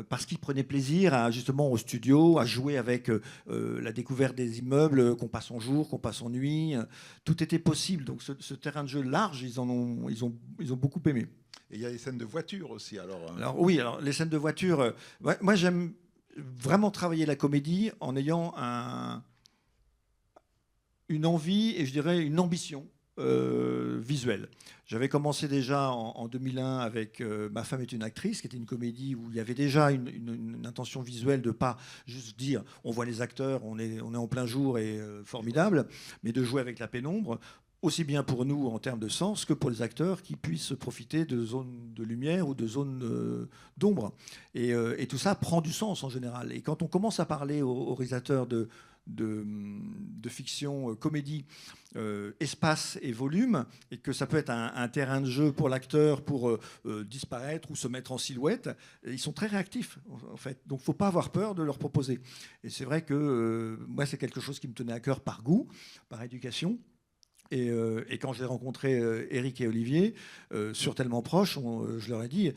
parce qu'ils prenaient plaisir justement au studio, à jouer avec la découverte des immeubles, qu'on passe en jour, qu'on passe en nuit. Tout était possible. Donc ce terrain de jeu large, ils ont beaucoup aimé. Et il y a les scènes de voiture aussi. Alors oui, les scènes de voiture. Moi, j'aime vraiment travailler la comédie en ayant une envie et je dirais une ambition visuelle. J'avais commencé déjà en 2001 avec Ma femme est une actrice, qui était une comédie où il y avait déjà une intention visuelle de pas juste dire on voit les acteurs, on est en plein jour et formidable, mais de jouer avec la pénombre, aussi bien pour nous en termes de sens que pour les acteurs qui puissent profiter de zones de lumière ou de zones d'ombre. Et tout ça prend du sens en général. Et quand on commence à parler aux réalisateurs de fiction, comédie, espace et volume, et que ça peut être un terrain de jeu pour l'acteur pour disparaître ou se mettre en silhouette, ils sont très réactifs en fait. Donc il ne faut pas avoir peur de leur proposer. Et c'est vrai que moi c'est quelque chose qui me tenait à cœur par goût, par éducation. Et quand j'ai rencontré Éric et Olivier, sur Tellement Proche, je leur ai dit,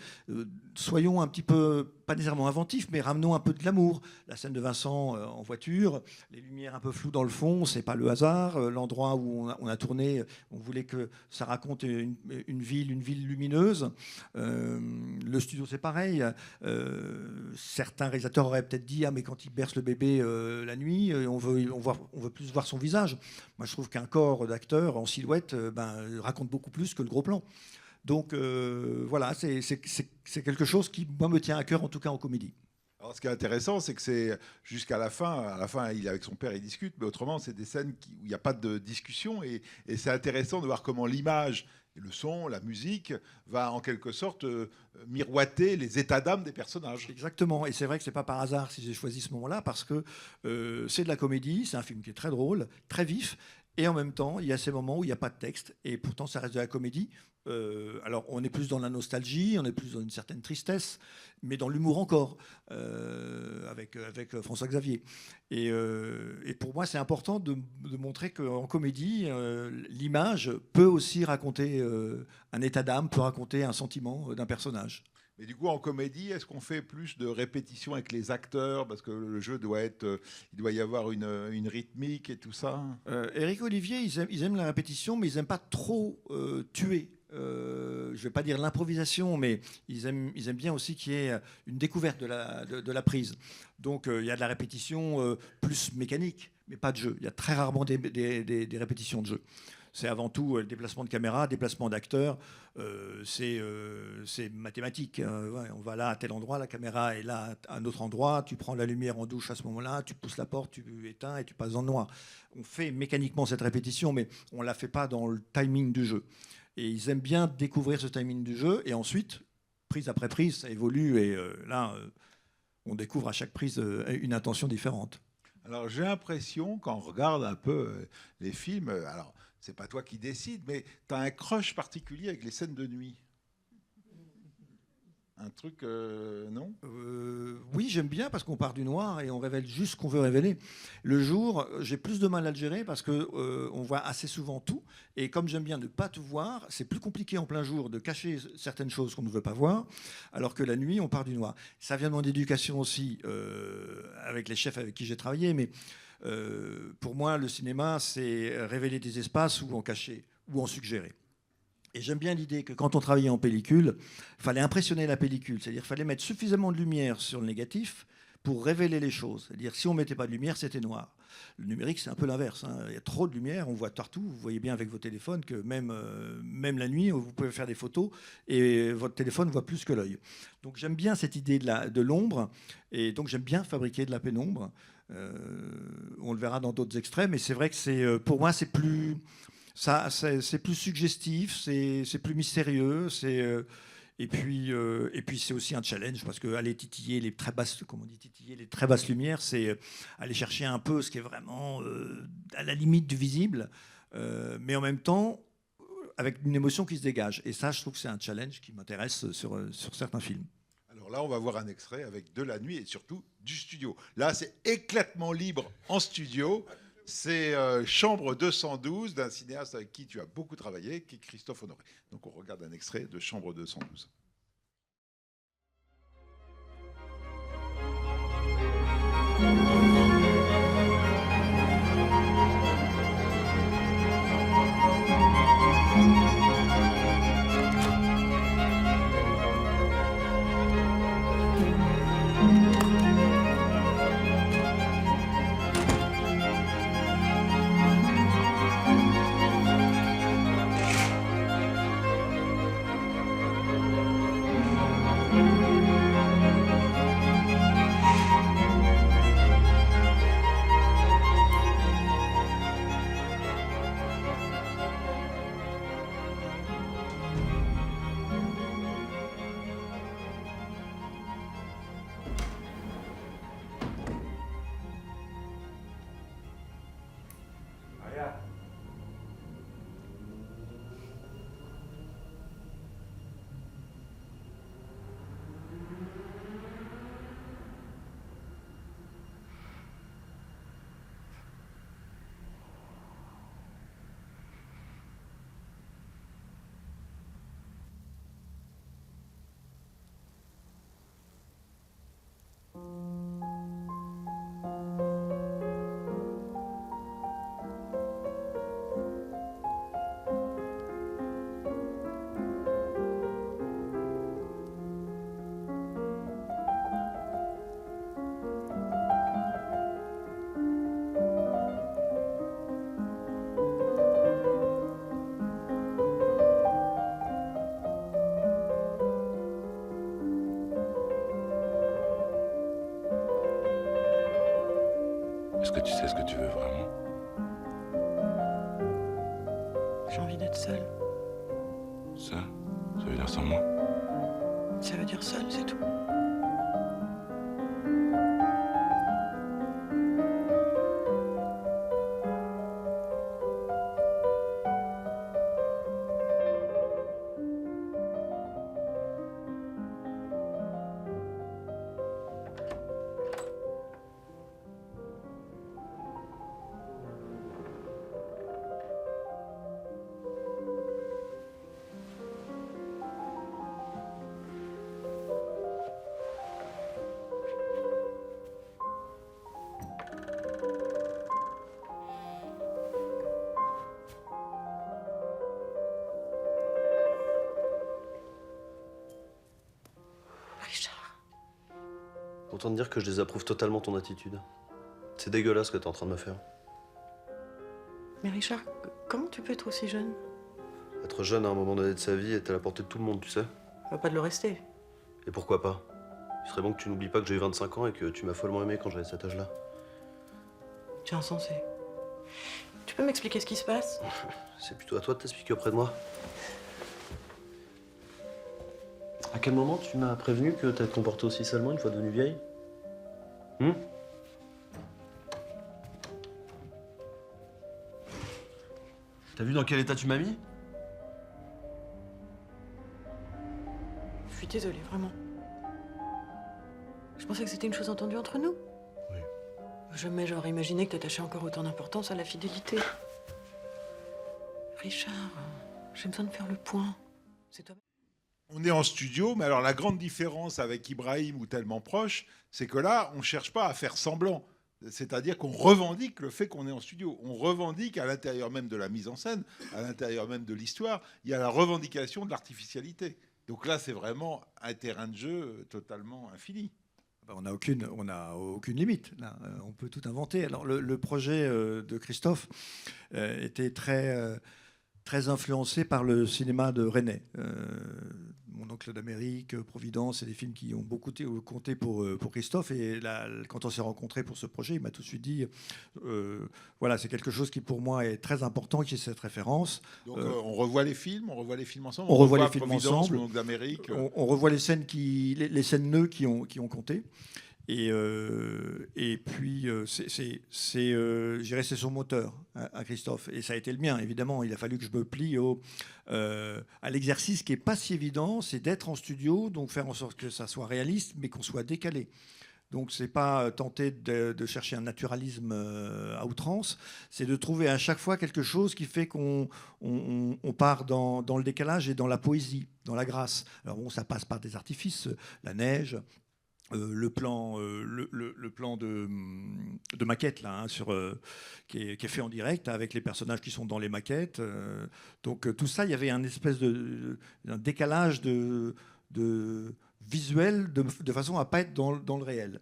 soyons un petit peu, pas nécessairement inventifs, mais ramenons un peu de glamour. La scène de Vincent en voiture, les lumières un peu floues dans le fond, c'est pas le hasard. L'endroit où on a tourné, on voulait que ça raconte une ville lumineuse. Le studio, c'est pareil. Certains réalisateurs auraient peut-être dit, mais quand il berce le bébé la nuit, on veut plus voir son visage. Moi, je trouve qu'un corps d'acteur en silhouette raconte beaucoup plus que le gros plan. Donc voilà, c'est quelque chose qui, moi, me tient à cœur, en tout cas en comédie. Alors, ce qui est intéressant, c'est que c'est jusqu'à la fin. À la fin, il est avec son père, il discute, mais autrement, c'est des scènes où il n'y a pas de discussion. Et c'est intéressant de voir comment l'image, le son, la musique, va en quelque sorte miroiter les états d'âme des personnages. Exactement. Et c'est vrai que ce n'est pas par hasard si j'ai choisi ce moment-là, parce que c'est de la comédie, c'est un film qui est très drôle, très vif. Et en même temps, il y a ces moments où il n'y a pas de texte. Et pourtant, ça reste de la comédie. Alors, on est plus dans la nostalgie, on est plus dans une certaine tristesse, mais dans l'humour encore, avec François Xavier. Et pour moi, c'est important de montrer qu'en comédie, l'image peut aussi raconter un état d'âme, peut raconter un sentiment d'un personnage. Mais du coup, en comédie, est-ce qu'on fait plus de répétitions avec les acteurs parce que le jeu il doit y avoir une rythmique et tout ça? Éric et Olivier, ils aiment la répétition, mais ils n'aiment pas trop tuer. Je ne vais pas dire l'improvisation, mais ils aiment bien aussi qu'il y ait une découverte de la prise. Donc il y a de la répétition plus mécanique, mais pas de jeu. Il y a très rarement des répétitions de jeu. C'est avant tout le déplacement de caméra, déplacement d'acteurs. C'est mathématique. Ouais, on va là à tel endroit, la caméra est là à un autre endroit. Tu prends la lumière en douche à ce moment-là, tu pousses la porte, tu éteins et tu passes dans le noir. On fait mécaniquement cette répétition, mais on ne la fait pas dans le timing du jeu. Et ils aiment bien découvrir ce timing du jeu. Et ensuite, prise après prise, ça évolue. Et là, on découvre à chaque prise une intention différente. Alors j'ai l'impression, quand on regarde un peu les films, alors c'est pas toi qui décides, mais tu as un crush particulier avec les scènes de nuit. un truc, non? Oui, j'aime bien parce qu'on part du noir et on révèle juste ce qu'on veut révéler. Le jour, j'ai plus de mal à le gérer parce que on voit assez souvent tout. Et comme j'aime bien ne pas tout voir, c'est plus compliqué en plein jour de cacher certaines choses qu'on ne veut pas voir, alors que la nuit, on part du noir. Ça vient de mon éducation aussi, avec les chefs avec qui j'ai travaillé. Mais pour moi, le cinéma, c'est révéler des espaces ou en cacher, ou en suggérer. Et j'aime bien l'idée que quand on travaillait en pellicule, il fallait impressionner la pellicule. C'est-à-dire qu'il fallait mettre suffisamment de lumière sur le négatif pour révéler les choses. C'est-à-dire si on ne mettait pas de lumière, c'était noir. Le numérique, c'est un peu l'inverse, hein. Il y a trop de lumière, on voit partout. Vous voyez bien avec vos téléphones que même la nuit, vous pouvez faire des photos et votre téléphone voit plus que l'œil. Donc j'aime bien cette idée de l'ombre et donc j'aime bien fabriquer de la pénombre. On le verra dans d'autres extraits, mais c'est vrai que pour moi, c'est plus... c'est plus suggestif, c'est plus mystérieux, et puis c'est aussi un challenge parce que aller titiller les très basses, comme on dit, titiller les très basses lumières, c'est aller chercher un peu ce qui est vraiment à la limite du visible, mais en même temps avec une émotion qui se dégage. Et ça, je trouve que c'est un challenge qui m'intéresse sur certains films. Alors là, on va voir un extrait avec de la nuit et surtout du studio. Là, c'est éclatement libre en studio. C'est Chambre 212 d'un cinéaste avec qui tu as beaucoup travaillé, qui est Christophe Honoré. Donc on regarde un extrait de Chambre 212. Est-ce que tu sais ce que tu veux vraiment? J'ai envie d'être seule. Ça veut dire sans moi? Ça veut dire seule, c'est tout. Autant te dire que je désapprouve totalement ton attitude. C'est dégueulasse ce que t'es en train de me faire. Mais Richard, comment tu peux être aussi jeune? Être jeune à un moment donné de sa vie est à la portée de tout le monde, tu sais. On va pas de le rester. Et pourquoi pas? Il serait bon que tu n'oublies pas que j'ai eu 25 ans et que tu m'as follement aimé quand j'avais cet âge-là. Tu es insensé. Tu peux m'expliquer ce qui se passe? C'est plutôt à toi de t'expliquer auprès de moi. À quel moment tu m'as prévenu que t'allais te comporter aussi salement une fois devenue vieille? T'as vu dans quel état tu m'as mis? Je suis désolée, vraiment. pensais que c'était une chose entendue entre nous. Oui. Jamais j'aurais imaginé que t'attachais encore autant d'importance à la fidélité. Richard, j'ai besoin de faire le point. C'est toi. On est en studio, mais alors la grande différence avec Ibrahim ou Tellement proche, c'est que là, on ne cherche pas à faire semblant. C'est-à-dire qu'on revendique le fait qu'on est en studio. On revendique à l'intérieur même de la mise en scène, à l'intérieur même de l'histoire, il y a la revendication de l'artificialité. Donc là, c'est vraiment un terrain de jeu totalement infini. On n'a aucune limite. Là. On peut tout inventer. Alors le projet de Christophe était très influencé par le cinéma de René. Mon oncle d'Amérique, Providence, c'est des films qui ont beaucoup compté pour Christophe. Et là, quand on s'est rencontrés pour ce projet, il m'a tout de suite dit voilà, c'est quelque chose qui pour moi est très important, qui est cette référence. Donc on revoit les films ensemble. On revoit les films Providence, ensemble. Mon oncle d'Amérique. On revoit les scènes les scènes nœuds qui ont compté. Et puis, je dirais, c'est son moteur à Christophe. Et ça a été le mien, évidemment. Il a fallu que je me plie à l'exercice qui n'est pas si évident, c'est d'être en studio, donc faire en sorte que ça soit réaliste, mais qu'on soit décalé. Donc, ce n'est pas tenter de chercher un naturalisme à outrance, c'est de trouver à chaque fois quelque chose qui fait qu'on part dans le décalage et dans la poésie, dans la grâce. Alors bon, ça passe par des artifices, la neige, le plan de maquette là, qui est fait en direct avec les personnages qui sont dans les maquettes. Donc tout ça, il y avait un espèce d'un décalage de visuel de façon à pas être dans le réel.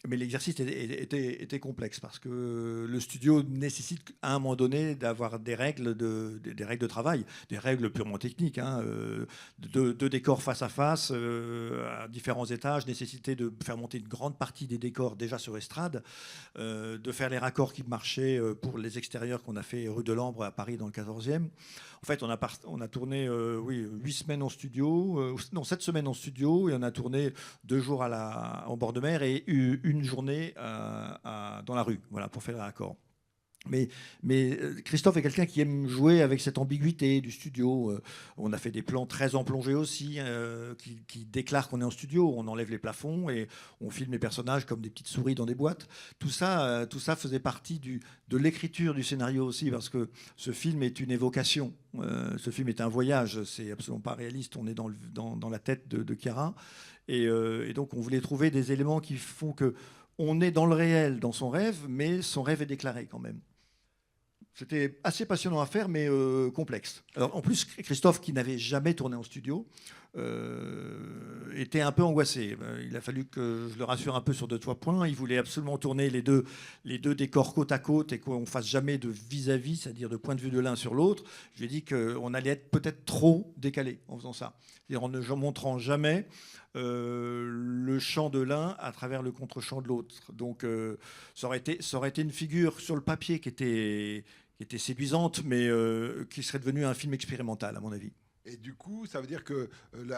Mais l'exercice était complexe parce que le studio nécessite à un moment donné d'avoir des règles de travail, des règles purement techniques, hein, de décors face à face à différents étages, nécessité de faire monter une grande partie des décors déjà sur estrade, de faire les raccords qui marchaient pour les extérieurs qu'on a fait rue de l'Ambre à Paris dans le 14e. En fait, on a tourné 8 semaines en studio, 7 semaines en studio, et on a tourné 2 jours en bord de mer et une journée dans la rue, voilà, pour faire les raccords. Mais Christophe est quelqu'un qui aime jouer avec cette ambiguïté du studio. On a fait des plans très en plongée aussi, qui déclarent qu'on est en studio. On enlève les plafonds et on filme les personnages comme des petites souris dans des boîtes. Tout ça faisait partie de l'écriture du scénario aussi, parce que ce film est une évocation. Ce film est un voyage. C'est absolument pas réaliste. On est dans la tête de Chiara. Et donc on voulait trouver des éléments qui font que on est dans le réel, dans son rêve, mais son rêve est déclaré quand même. C'était assez passionnant à faire, mais complexe. Alors, en plus, Christophe, qui n'avait jamais tourné en studio, était un peu angoissé. Il a fallu que je le rassure un peu sur 2-3 points. Il voulait absolument tourner les deux décors côte à côte et qu'on ne fasse jamais de vis-à-vis, c'est-à-dire de point de vue de l'un sur l'autre. Je lui ai dit qu'on allait être peut-être trop décalé en faisant ça. C'est-à-dire en ne montrant jamais le champ de l'un à travers le contre-champ de l'autre. Donc ça aurait été une figure sur le papier qui était séduisante, mais qui serait devenue un film expérimental, à mon avis. Et du coup, ça veut dire que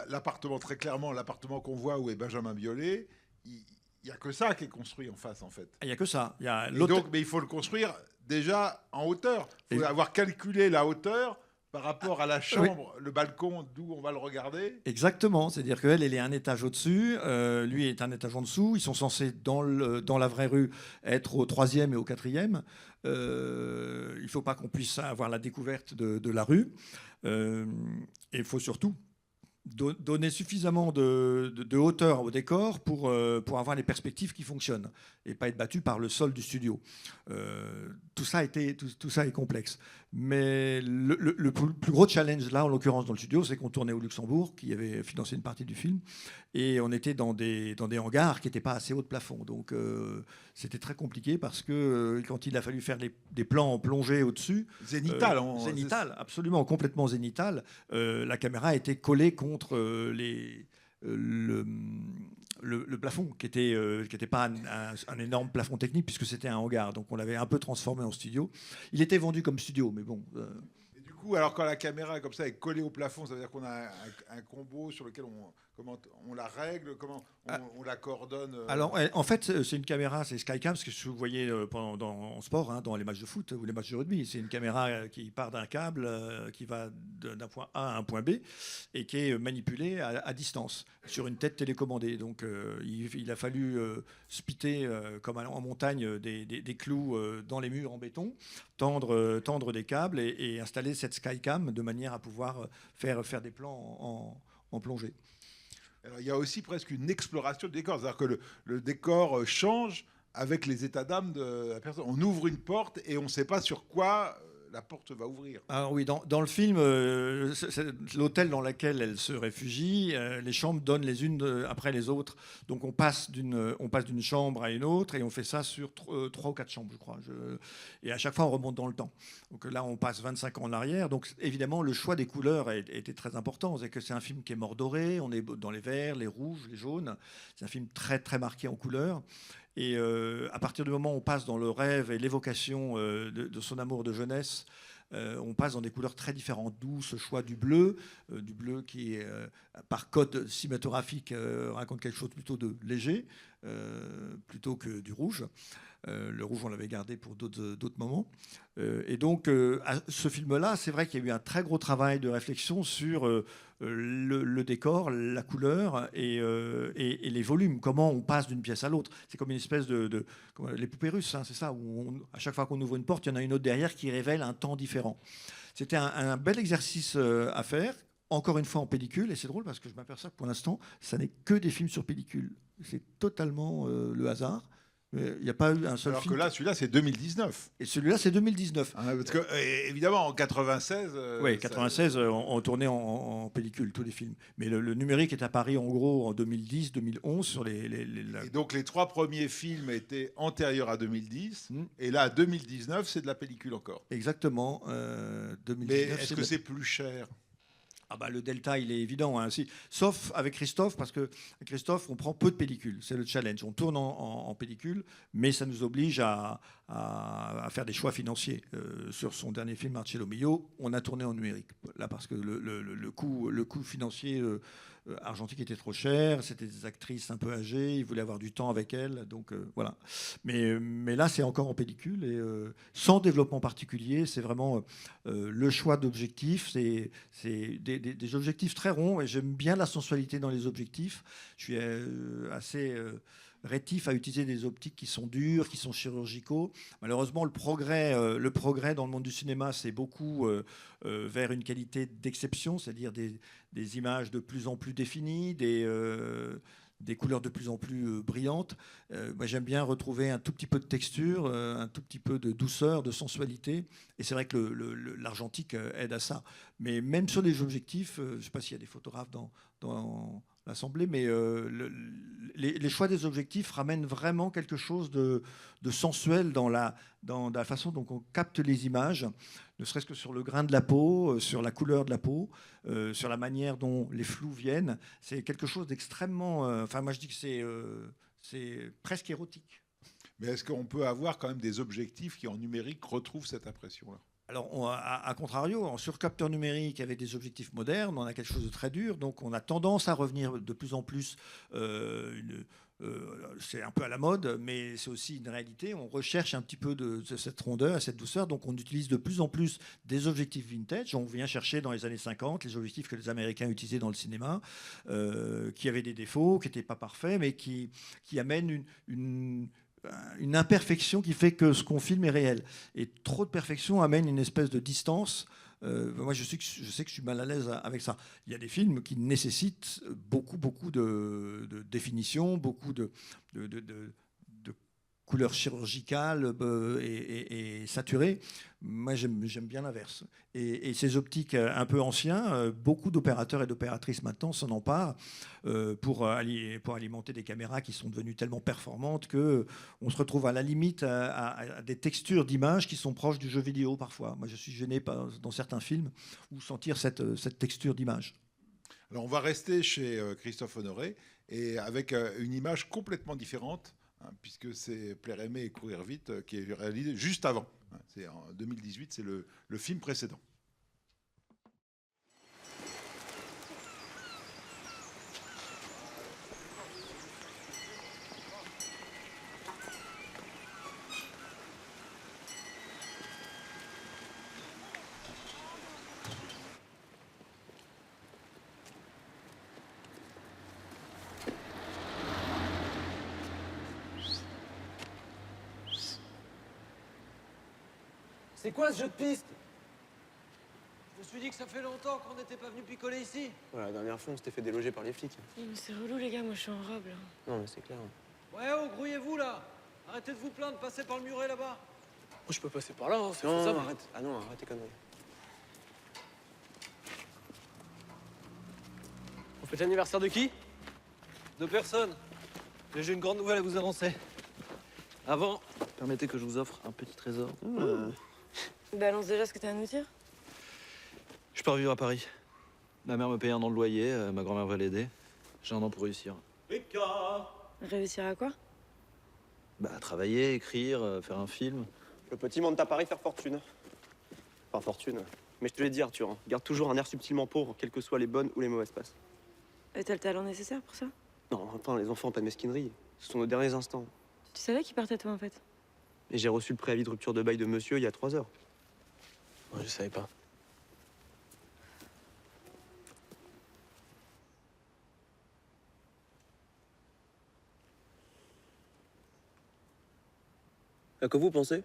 l'appartement, très clairement, l'appartement qu'on voit où est Benjamin Biolay, il n'y a que ça qui est construit en face, en fait. Il n'y a que ça. Mais il faut le construire déjà en hauteur. Il faut avoir calculé la hauteur par rapport à la chambre, oui. Le balcon d'où on va le regarder. Exactement, c'est-à-dire qu'elle est un étage au-dessus, lui est un étage en dessous. Ils sont censés, dans la vraie rue, être au 3e et au 4e. Il ne faut pas qu'on puisse avoir la découverte de la rue. Et il faut surtout donner suffisamment de hauteur au décor pour avoir les perspectives qui fonctionnent et pas être battu par le sol du studio. Tout ça est complexe. Mais le plus gros challenge, là, en l'occurrence dans le studio, c'est qu'on tournait au Luxembourg, qui avait financé une partie du film, et on était dans des hangars qui n'étaient pas assez haut de plafond. Donc c'était très compliqué parce que quand il a fallu faire des plans en plongée au-dessus... Zénital. Zénital, absolument, complètement zénital. La caméra était collée contre le plafond, qui était pas un énorme plafond technique, puisque c'était un hangar. Donc on l'avait un peu transformé en studio. Il était vendu comme studio, mais bon... Et du coup, alors quand la caméra comme ça est collée au plafond, ça veut dire qu'on a un combo sur lequel comment on la règle, comment on la coordonne Alors, en fait, c'est une caméra, c'est Skycam, ce que vous voyez en sport, hein, dans les matchs de foot ou les matchs de rugby. C'est une caméra qui part d'un câble, qui va d'un point A à un point B, et qui est manipulée à distance, sur une tête télécommandée. Donc, il a fallu spitter, comme en montagne, des clous dans les murs en béton, tendre des câbles et installer cette Skycam de manière à pouvoir faire des plans en plongée. Alors, il y a aussi presque une exploration du décor, c'est-à-dire que le décor change avec les états d'âme de la personne. On ouvre une porte et on ne sait pas sur quoi la porte va ouvrir. Alors oui, dans le film, l'hôtel dans lequel elle se réfugie, les chambres donnent les unes après les autres. Donc on passe d'une chambre à une autre et on fait ça sur 3 ou 4 chambres, je crois. Et à chaque fois, on remonte dans le temps. Donc là, on passe 25 ans en arrière. Donc évidemment, le choix des couleurs était très important. C'est que c'est un film qui est mordoré. On est dans les verts, les rouges, les jaunes. C'est un film très, très marqué en couleurs. Et à partir du moment où on passe dans le rêve et l'évocation de son amour de jeunesse, on passe dans des couleurs très différentes, d'où ce choix du bleu qui, par code cinématographique, raconte quelque chose plutôt de léger, plutôt que du rouge. Le rouge, on l'avait gardé pour d'autres moments. Et donc, à ce film-là, c'est vrai qu'il y a eu un très gros travail de réflexion sur le décor, la couleur et les volumes. Comment on passe d'une pièce à l'autre. C'est comme une espèce les poupées russes, hein, c'est ça, où à chaque fois qu'on ouvre une porte, il y en a une autre derrière qui révèle un temps différent. C'était un bel exercice à faire. Encore une fois en pellicule, et c'est drôle parce que je m'aperçois que pour l'instant, ça n'est que des films sur pellicule. C'est totalement le hasard. Il n'y a pas eu un seul Alors film. que là, celui-là, c'est 2019. Et celui-là, c'est 2019. Parce que, évidemment, en 96... oui, 96, on tournait en pellicule, tous les films. Mais le numérique est apparu, en gros, en 2010, 2011, sur Et donc, les 3 premiers films étaient antérieurs à 2010. Et là, 2019, c'est de la pellicule encore. Exactement. 2019, mais est-ce que c'est plus cher ? Ah bah, le delta, il est évident. Hein, sauf avec Christophe, parce que Christophe, on prend peu de pellicules. C'est le challenge. On tourne en pellicule, mais ça nous oblige à faire des choix financiers. Sur son dernier film, Marcello Mio, on a tourné en numérique. Là, parce que le coût financier argentique était trop cher. C'était des actrices un peu âgées. Ils voulaient avoir du temps avec elles. Donc, voilà. Mais là, c'est encore en pellicule. Et sans développement particulier, c'est vraiment le choix d'objectifs. C'est des objectifs très ronds. Et j'aime bien la sensualité dans les objectifs. Je suis assez rétif à utiliser des optiques qui sont dures, qui sont chirurgicaux. Malheureusement, le progrès dans le monde du cinéma, c'est beaucoup vers une qualité d'exception, c'est-à-dire des images de plus en plus définies, des couleurs de plus en plus brillantes. Moi, j'aime bien retrouver un tout petit peu de texture, un tout petit peu de douceur, de sensualité. Et c'est vrai que l'argentique aide à ça. Mais même sur les objectifs, je ne sais pas s'il y a des photographes dans l'Assemblée, mais les choix des objectifs ramènent vraiment quelque chose de sensuel dans la façon dont on capte les images, ne serait-ce que sur le grain de la peau, sur la couleur de la peau, sur la manière dont les flous viennent. C'est quelque chose d'extrêmement... Enfin, moi, je dis que c'est presque érotique. Mais est-ce qu'on peut avoir quand même des objectifs qui, en numérique, retrouvent cette impression-là ? Alors, à contrario, sur capteur numérique avec des objectifs modernes, on a quelque chose de très dur. Donc, on a tendance à revenir de plus en plus. C'est un peu à la mode, mais c'est aussi une réalité. On recherche un petit peu de cette rondeur, cette douceur. Donc, on utilise de plus en plus des objectifs vintage. On vient chercher dans les années 50 les objectifs que les Américains utilisaient dans le cinéma, qui avaient des défauts, qui n'étaient pas parfaits, mais qui amènent une imperfection qui fait que ce qu'on filme est réel. Et trop de perfection amène une espèce de distance. Moi, je sais que je suis mal à l'aise avec ça. Il y a des films qui nécessitent beaucoup de définition, beaucoup de couleurs chirurgicales et saturées. Moi, j'aime bien l'inverse. Et ces optiques un peu anciens, beaucoup d'opérateurs et d'opératrices maintenant s'en emparent pour alimenter des caméras qui sont devenues tellement performantes qu'on se retrouve à la limite à des textures d'images qui sont proches du jeu vidéo parfois. Moi, je suis gêné dans certains films où sentir cette texture d'image. Alors, on va rester chez Christophe Honoré et avec une image complètement différente, puisque c'est Plaire, aimer et courir vite qui est réalisé juste avant. C'est en 2018, c'est le film précédent. C'est quoi ce jeu de piste? Je me suis dit que ça fait longtemps qu'on n'était pas venu picoler ici. Voilà, la dernière fois, on s'était fait déloger par les flics. Mais c'est relou, les gars, moi je suis en robe là. Non, mais c'est clair. Ouais, oh, grouillez-vous là. Arrêtez de vous plaindre, passez par le muret là-bas. Moi, je peux passer par là, hein, c'est Non, faisable. arrête. Ah non, arrête tes conneries. On fête l'anniversaire de qui? 2 personnes. Mais j'ai une grande nouvelle à vous annoncer. Avant, Permettez que je vous offre un petit trésor. Balance déjà ce que t'as à nous dire. Je pars vivre à Paris. Ma mère me paye un an de loyer, ma grand-mère va l'aider. J'ai un an pour réussir. Réussir à quoi? Bah, travailler, écrire, faire un film. Le petit monte à Paris faire fortune. Enfin, fortune. Mais je te l'ai dit, Arthur, hein, garde toujours un air subtilement pauvre, quelles que soient les bonnes ou les mauvaises passes. Et t'as le talent nécessaire pour ça? Non, enfin, les enfants, pas de mesquinerie. Ce sont nos derniers instants. Tu savais qu'il partait toi en fait? Et j'ai reçu le préavis de rupture de bail de monsieur il y a 3 heures. Ouais, je savais pas. À quoi vous pensez?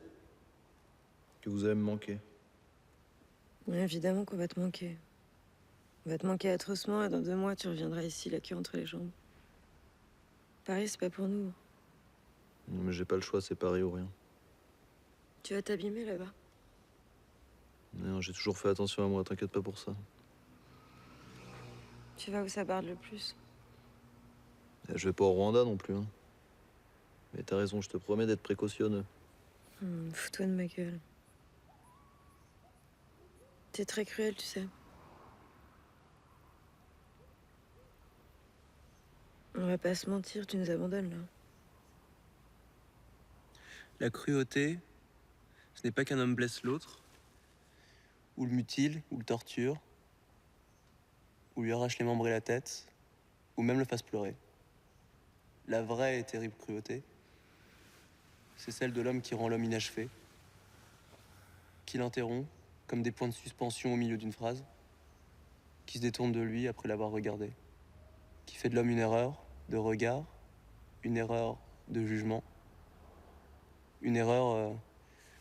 Que vous allez me manquer. Ouais, évidemment qu'on va te manquer. On va te manquer atrocement et dans 2 mois tu reviendras ici, la queue entre les jambes. Paris, c'est pas pour nous. Non, mais j'ai pas le choix, c'est Paris ou rien. Tu vas t'abîmer là-bas. Non, j'ai toujours fait attention à moi, t'inquiète pas pour ça. Tu vas où ça barde le plus. Et je vais pas au Rwanda non plus, hein. Mais t'as raison, je te promets d'être précautionneux. Fous-toi de ma gueule. T'es très cruel, tu sais. On va pas se mentir, tu nous abandonnes là. La cruauté, ce n'est pas qu'un homme blesse l'autre, ou le mutile, ou le torture, ou lui arrache les membres et la tête, ou même le fasse pleurer. La vraie et terrible cruauté, c'est celle de l'homme qui rend l'homme inachevé, qui l'interrompt comme des points de suspension au milieu d'une phrase, qui se détourne de lui après l'avoir regardé, qui fait de l'homme une erreur de regard, une erreur de jugement, une erreur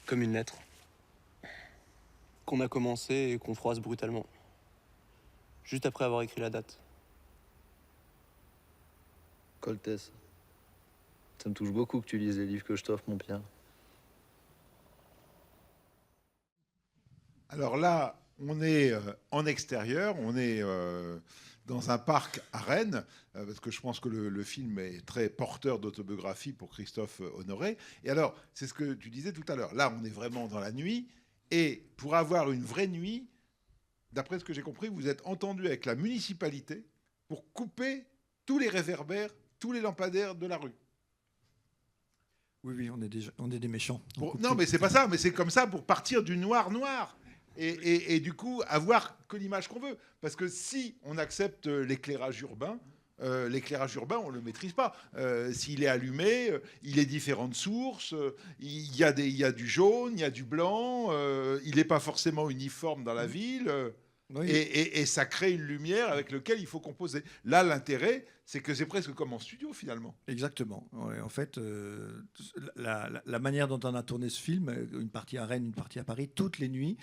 comme une lettre qu'on a commencé et qu'on froisse brutalement, juste après avoir écrit la date. Coltès, ça me touche beaucoup que tu lises les livres que je t'offre, mon Pierre. Alors là, on est en extérieur, on est dans un parc à Rennes, parce que je pense que le film est très porteur d'autobiographie pour Christophe Honoré. Et alors, c'est ce que tu disais tout à l'heure. Là, on est vraiment dans la nuit. Et pour avoir une vraie nuit, d'après ce que j'ai compris, vous êtes entendu avec la municipalité pour couper tous les réverbères, tous les lampadaires de la rue. Oui, on est des méchants. Non, mais c'est pas ça, mais c'est comme ça pour partir du noir. Et du coup, avoir que l'image qu'on veut. Parce que si on accepte l'éclairage urbain, on ne le maîtrise pas. S'il est allumé, il est différentes sources, il y a du jaune, il y a du blanc, il n'est pas forcément uniforme dans la ville. Oui. Et ça crée une lumière avec laquelle il faut composer. Là, l'intérêt, c'est que c'est presque comme en studio, finalement. Exactement. Ouais, en fait, la manière dont on a tourné ce film, une partie à Rennes, une partie à Paris, toutes les nuits,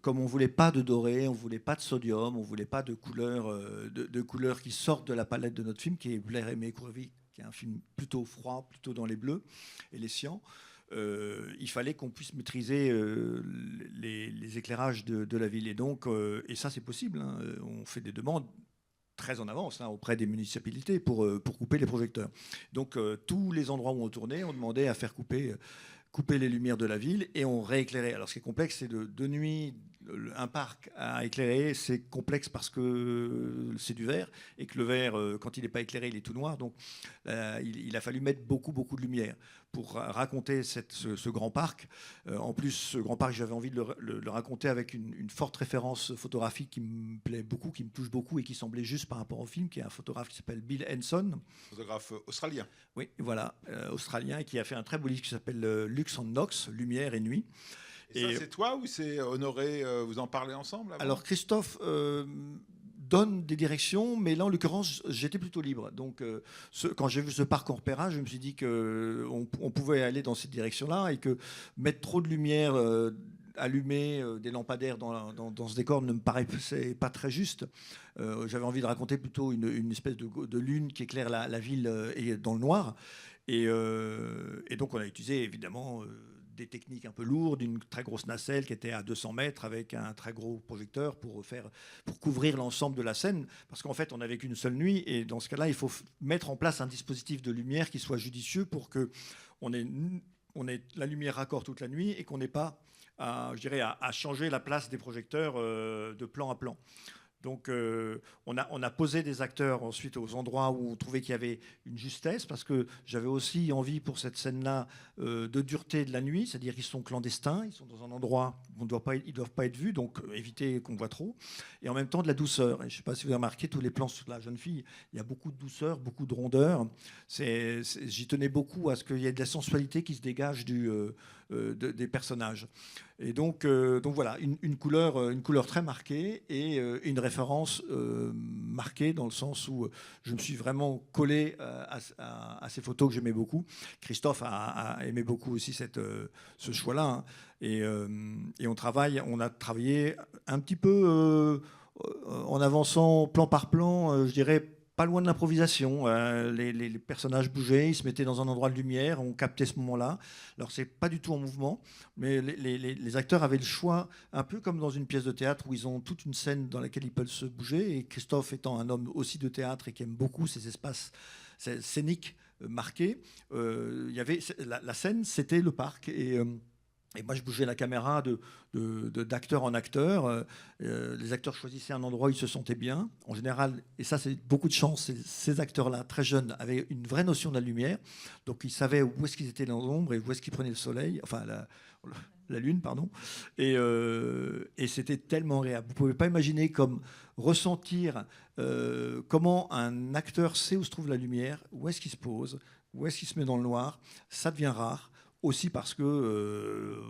comme on ne voulait pas de doré, on ne voulait pas de sodium, on ne voulait pas de couleurs qui sortent de la palette de notre film, qui est Blair Aimé Courville, qui est un film plutôt froid, plutôt dans les bleus et les cyans. Il fallait qu'on puisse maîtriser les éclairages de la ville. Et donc, et ça c'est possible, hein, on fait des demandes très en avance auprès des municipalités pour couper les projecteurs. Donc tous les endroits où on tournait, on demandait à faire couper les lumières de la ville et on rééclairait. Alors ce qui est complexe, c'est de nuit, un parc à éclairer, c'est complexe parce que c'est du verre et que le verre, quand il n'est pas éclairé, il est tout noir. Donc il a fallu mettre beaucoup de lumière pour raconter ce grand parc. En plus, ce grand parc, j'avais envie de le raconter avec une forte référence photographique qui me plaît beaucoup, qui me touche beaucoup et qui semblait juste par rapport au film, qui est un photographe qui s'appelle Bill Henson. Photographe australien. Oui, voilà, australien, et qui a fait un très beau livre qui s'appelle Lux and Nox, Lumière et Nuit. Et ça, c'est toi ou c'est Honoré, vous en parlez ensemble avant ? Alors Christophe donne des directions, mais là, en l'occurrence, j'étais plutôt libre. Donc, quand j'ai vu ce parc en repérage, je me suis dit qu'on pouvait aller dans cette direction-là et que mettre trop de lumière, allumer des lampadaires dans ce décor ne me paraissait pas très juste. J'avais envie de raconter plutôt une espèce de lune qui éclaire la ville et dans le noir. Et donc, on a utilisé évidemment des techniques un peu lourdes, une très grosse nacelle qui était à 200 mètres avec un très gros projecteur pour couvrir l'ensemble de la scène. Parce qu'en fait, on n'avait qu'une seule nuit. Et dans ce cas-là, il faut mettre en place un dispositif de lumière qui soit judicieux pour qu'on ait la lumière raccord toute la nuit et qu'on n'ait pas à changer la place des projecteurs de plan à plan. Donc, on a posé des acteurs ensuite aux endroits où on trouvait qu'il y avait une justesse, parce que j'avais aussi envie pour cette scène-là de dureté de la nuit, c'est-à-dire qu'ils sont clandestins, ils sont dans un endroit où ils ne doivent pas être vus, donc éviter qu'on voit trop, et en même temps de la douceur. Et je ne sais pas si vous avez remarqué, tous les plans sur la jeune fille, il y a beaucoup de douceur, beaucoup de rondeur. J'y tenais beaucoup à ce qu'il y ait de la sensualité qui se dégage des personnages. Et donc voilà, une couleur très marquée et une référence marquée dans le sens où je me suis vraiment collé à ces photos que j'aimais beaucoup. Christophe a aimé beaucoup aussi ce choix-là. Hein. Et on a travaillé un petit peu en avançant plan par plan, je dirais, pas loin de l'improvisation. Les personnages bougeaient, ils se mettaient dans un endroit de lumière, on captait ce moment-là. Alors, c'est pas du tout en mouvement, mais les acteurs avaient le choix, un peu comme dans une pièce de théâtre où ils ont toute une scène dans laquelle ils peuvent se bouger. Et Christophe étant un homme aussi de théâtre et qui aime beaucoup ces espaces scéniques marqués, il y avait la scène, c'était le parc. Et moi, je bougeais la caméra d'acteur en acteur. Les acteurs choisissaient un endroit où ils se sentaient bien. En général, et ça, c'est beaucoup de chance, ces acteurs-là, très jeunes, avaient une vraie notion de la lumière. Donc, ils savaient où est-ce qu'ils étaient dans l'ombre et où est-ce qu'ils prenaient le soleil, enfin la lune, pardon. Et c'était tellement agréable. Vous ne pouvez pas imaginer comme ressentir comment un acteur sait où se trouve la lumière, où est-ce qu'il se pose, où est-ce qu'il se met dans le noir. Ça devient rare. Aussi parce que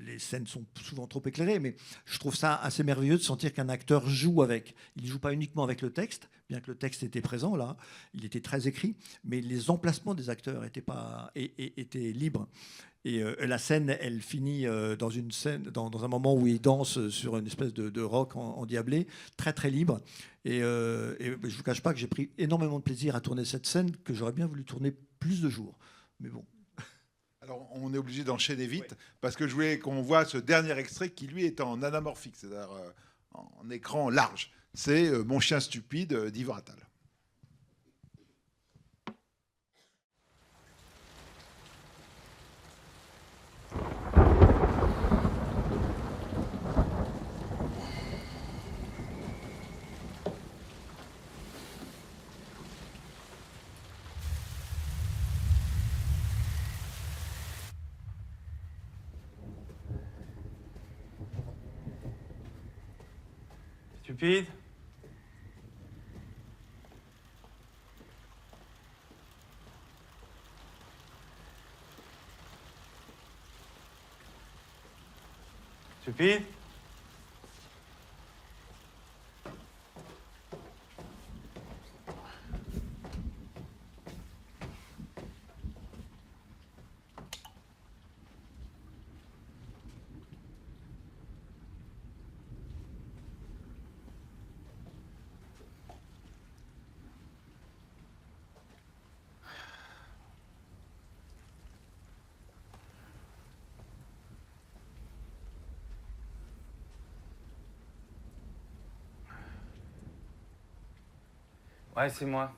les scènes sont souvent trop éclairées, mais je trouve ça assez merveilleux de sentir qu'un acteur joue avec. Il ne joue pas uniquement avec le texte, bien que le texte était présent là, il était très écrit, mais les emplacements des acteurs étaient libres. Et la scène, elle finit dans un moment où ils dansent sur une espèce de rock endiablé, très très libre. Et je ne vous cache pas que j'ai pris énormément de plaisir à tourner cette scène, que j'aurais bien voulu tourner plus de jours. Mais bon. Alors, on est obligé d'enchaîner vite, parce que je voulais qu'on voit ce dernier extrait qui, lui, est en anamorphique, c'est-à-dire en écran large. C'est Mon chien stupide d'Yves Attal. Stupide. Stupide. Ouais, c'est moi.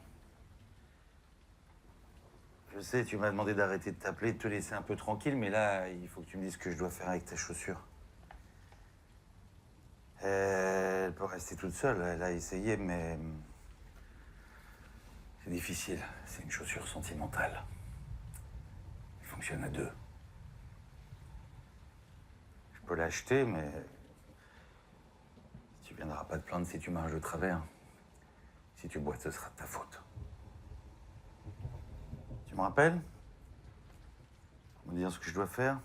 Je sais, tu m'as demandé d'arrêter de t'appeler, de te laisser un peu tranquille, mais là, il faut que tu me dises ce que je dois faire avec ta chaussure. Elle peut rester toute seule, elle a essayé, mais... c'est difficile, c'est une chaussure sentimentale. Elle fonctionne à deux. Je peux l'acheter, mais... tu viendras pas te plaindre si tu marches de travers. Si tu boites, ce sera de ta faute. Tu me rappelles? Pour me dire ce que je dois faire?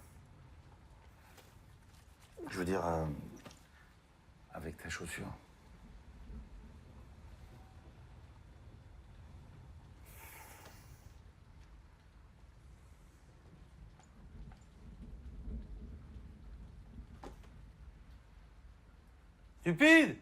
Je veux dire, avec ta chaussure. Stupide!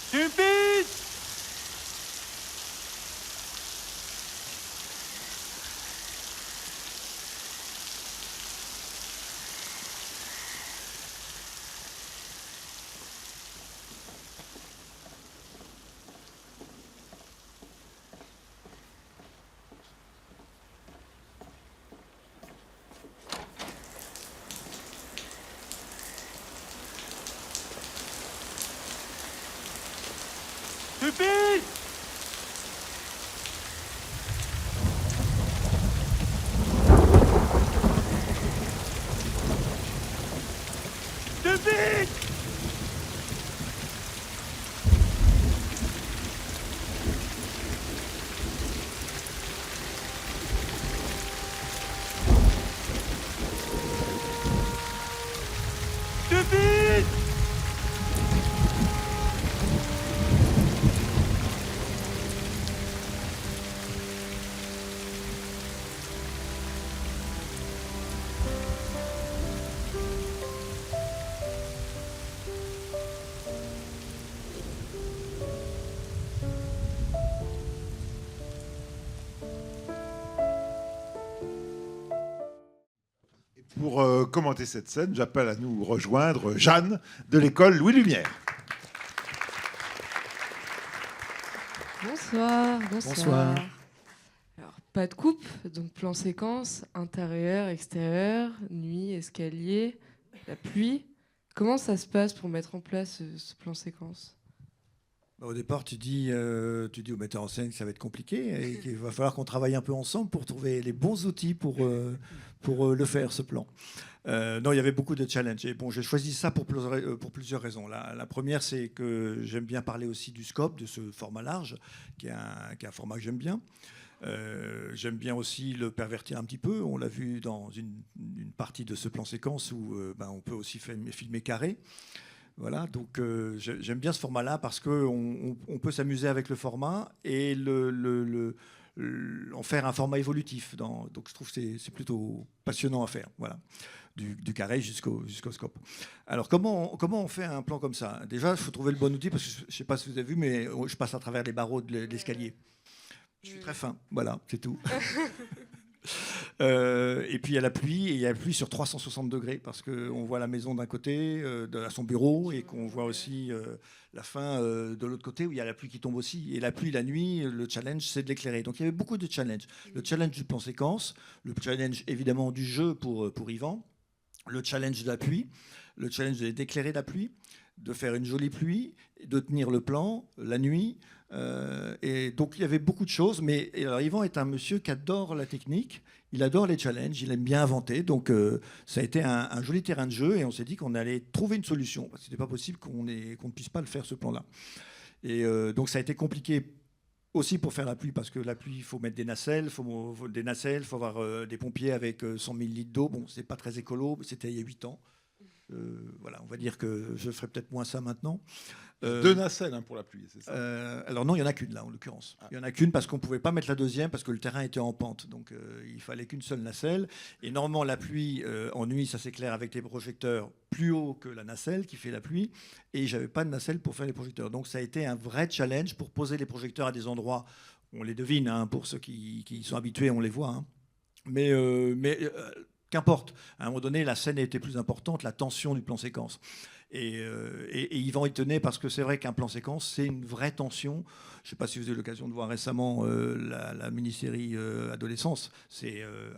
Stupide! Stupide! Stupide! Stupide! Pour commenter cette scène, j'appelle à nous rejoindre Jeanne de l'école Louis Lumière. Bonsoir. Bonsoir. Alors, pas de coupe, donc plan séquence, intérieur, extérieur, nuit, escalier, la pluie. Comment ça se passe pour mettre en place ce plan séquence ? Au départ, tu dis au metteur en scène que ça va être compliqué et qu'il va falloir qu'on travaille un peu ensemble pour trouver les bons outils pour le faire, ce plan. Non, il y avait beaucoup de challenges. Et bon, j'ai choisi ça pour plusieurs raisons. La première, c'est que j'aime bien parler aussi du scope, de ce format large, qui est un format que j'aime bien. J'aime bien aussi le pervertir un petit peu. On l'a vu dans une partie de ce plan séquence où on peut aussi filmer carré. Voilà, donc j'aime bien ce format-là parce qu'on peut s'amuser avec le format et en faire un format évolutif. Donc je trouve que c'est plutôt passionnant à faire, voilà, du carré jusqu'au scope. Alors comment on fait un plan comme ça ? Déjà, il faut trouver le bon outil parce que je ne sais pas si vous avez vu, mais je passe à travers les barreaux de l'escalier. Je suis très fin, voilà, c'est tout. Et puis il y a la pluie, et il y a la pluie sur 360 degrés, parce qu'on voit la maison d'un côté, à son bureau, et qu'on voit aussi la fin de l'autre côté, où il y a la pluie qui tombe aussi. Et la pluie, la nuit, le challenge, c'est de l'éclairer. Donc il y avait beaucoup de challenges. Le challenge du plan séquence, le challenge évidemment du jeu pour Yvan, le challenge de la pluie, le challenge d'éclairer la pluie, de faire une jolie pluie, de tenir le plan la nuit. Et donc il y avait beaucoup de choses, mais alors, Yvan est un monsieur qui adore la technique, il adore les challenges, il aime bien inventer, donc ça a été un joli terrain de jeu, et on s'est dit qu'on allait trouver une solution, parce que c'était pas possible qu'on ne puisse pas le faire, ce plan-là. Et donc ça a été compliqué aussi pour faire la pluie, parce que la pluie, il faut mettre des nacelles, il faut avoir des pompiers avec 100 000 litres d'eau. Bon, c'est pas très écolo, c'était il y a 8 ans. Voilà, on va dire que je ferai peut-être moins ça maintenant. 2 nacelles pour la pluie, c'est ça ? Alors non, il n'y en a qu'une là, en l'occurrence. Il y en a qu'une parce qu'on ne pouvait pas mettre la deuxième parce que le terrain était en pente. Donc il fallait qu'une seule nacelle. Et normalement, la pluie, en nuit, ça s'éclaire avec des projecteurs plus haut que la nacelle qui fait la pluie. Et je n'avais pas de nacelle pour faire les projecteurs. Donc ça a été un vrai challenge pour poser les projecteurs à des endroits, on les devine, hein, pour ceux qui sont habitués, on les voit. Hein. Mais qu'importe, à un moment donné, la scène était plus importante, la tension du plan séquence. Et Yvan y tenait parce que c'est vrai qu'un plan séquence, c'est une vraie tension. Je ne sais pas si vous avez eu l'occasion de voir récemment la mini-série Adolescence.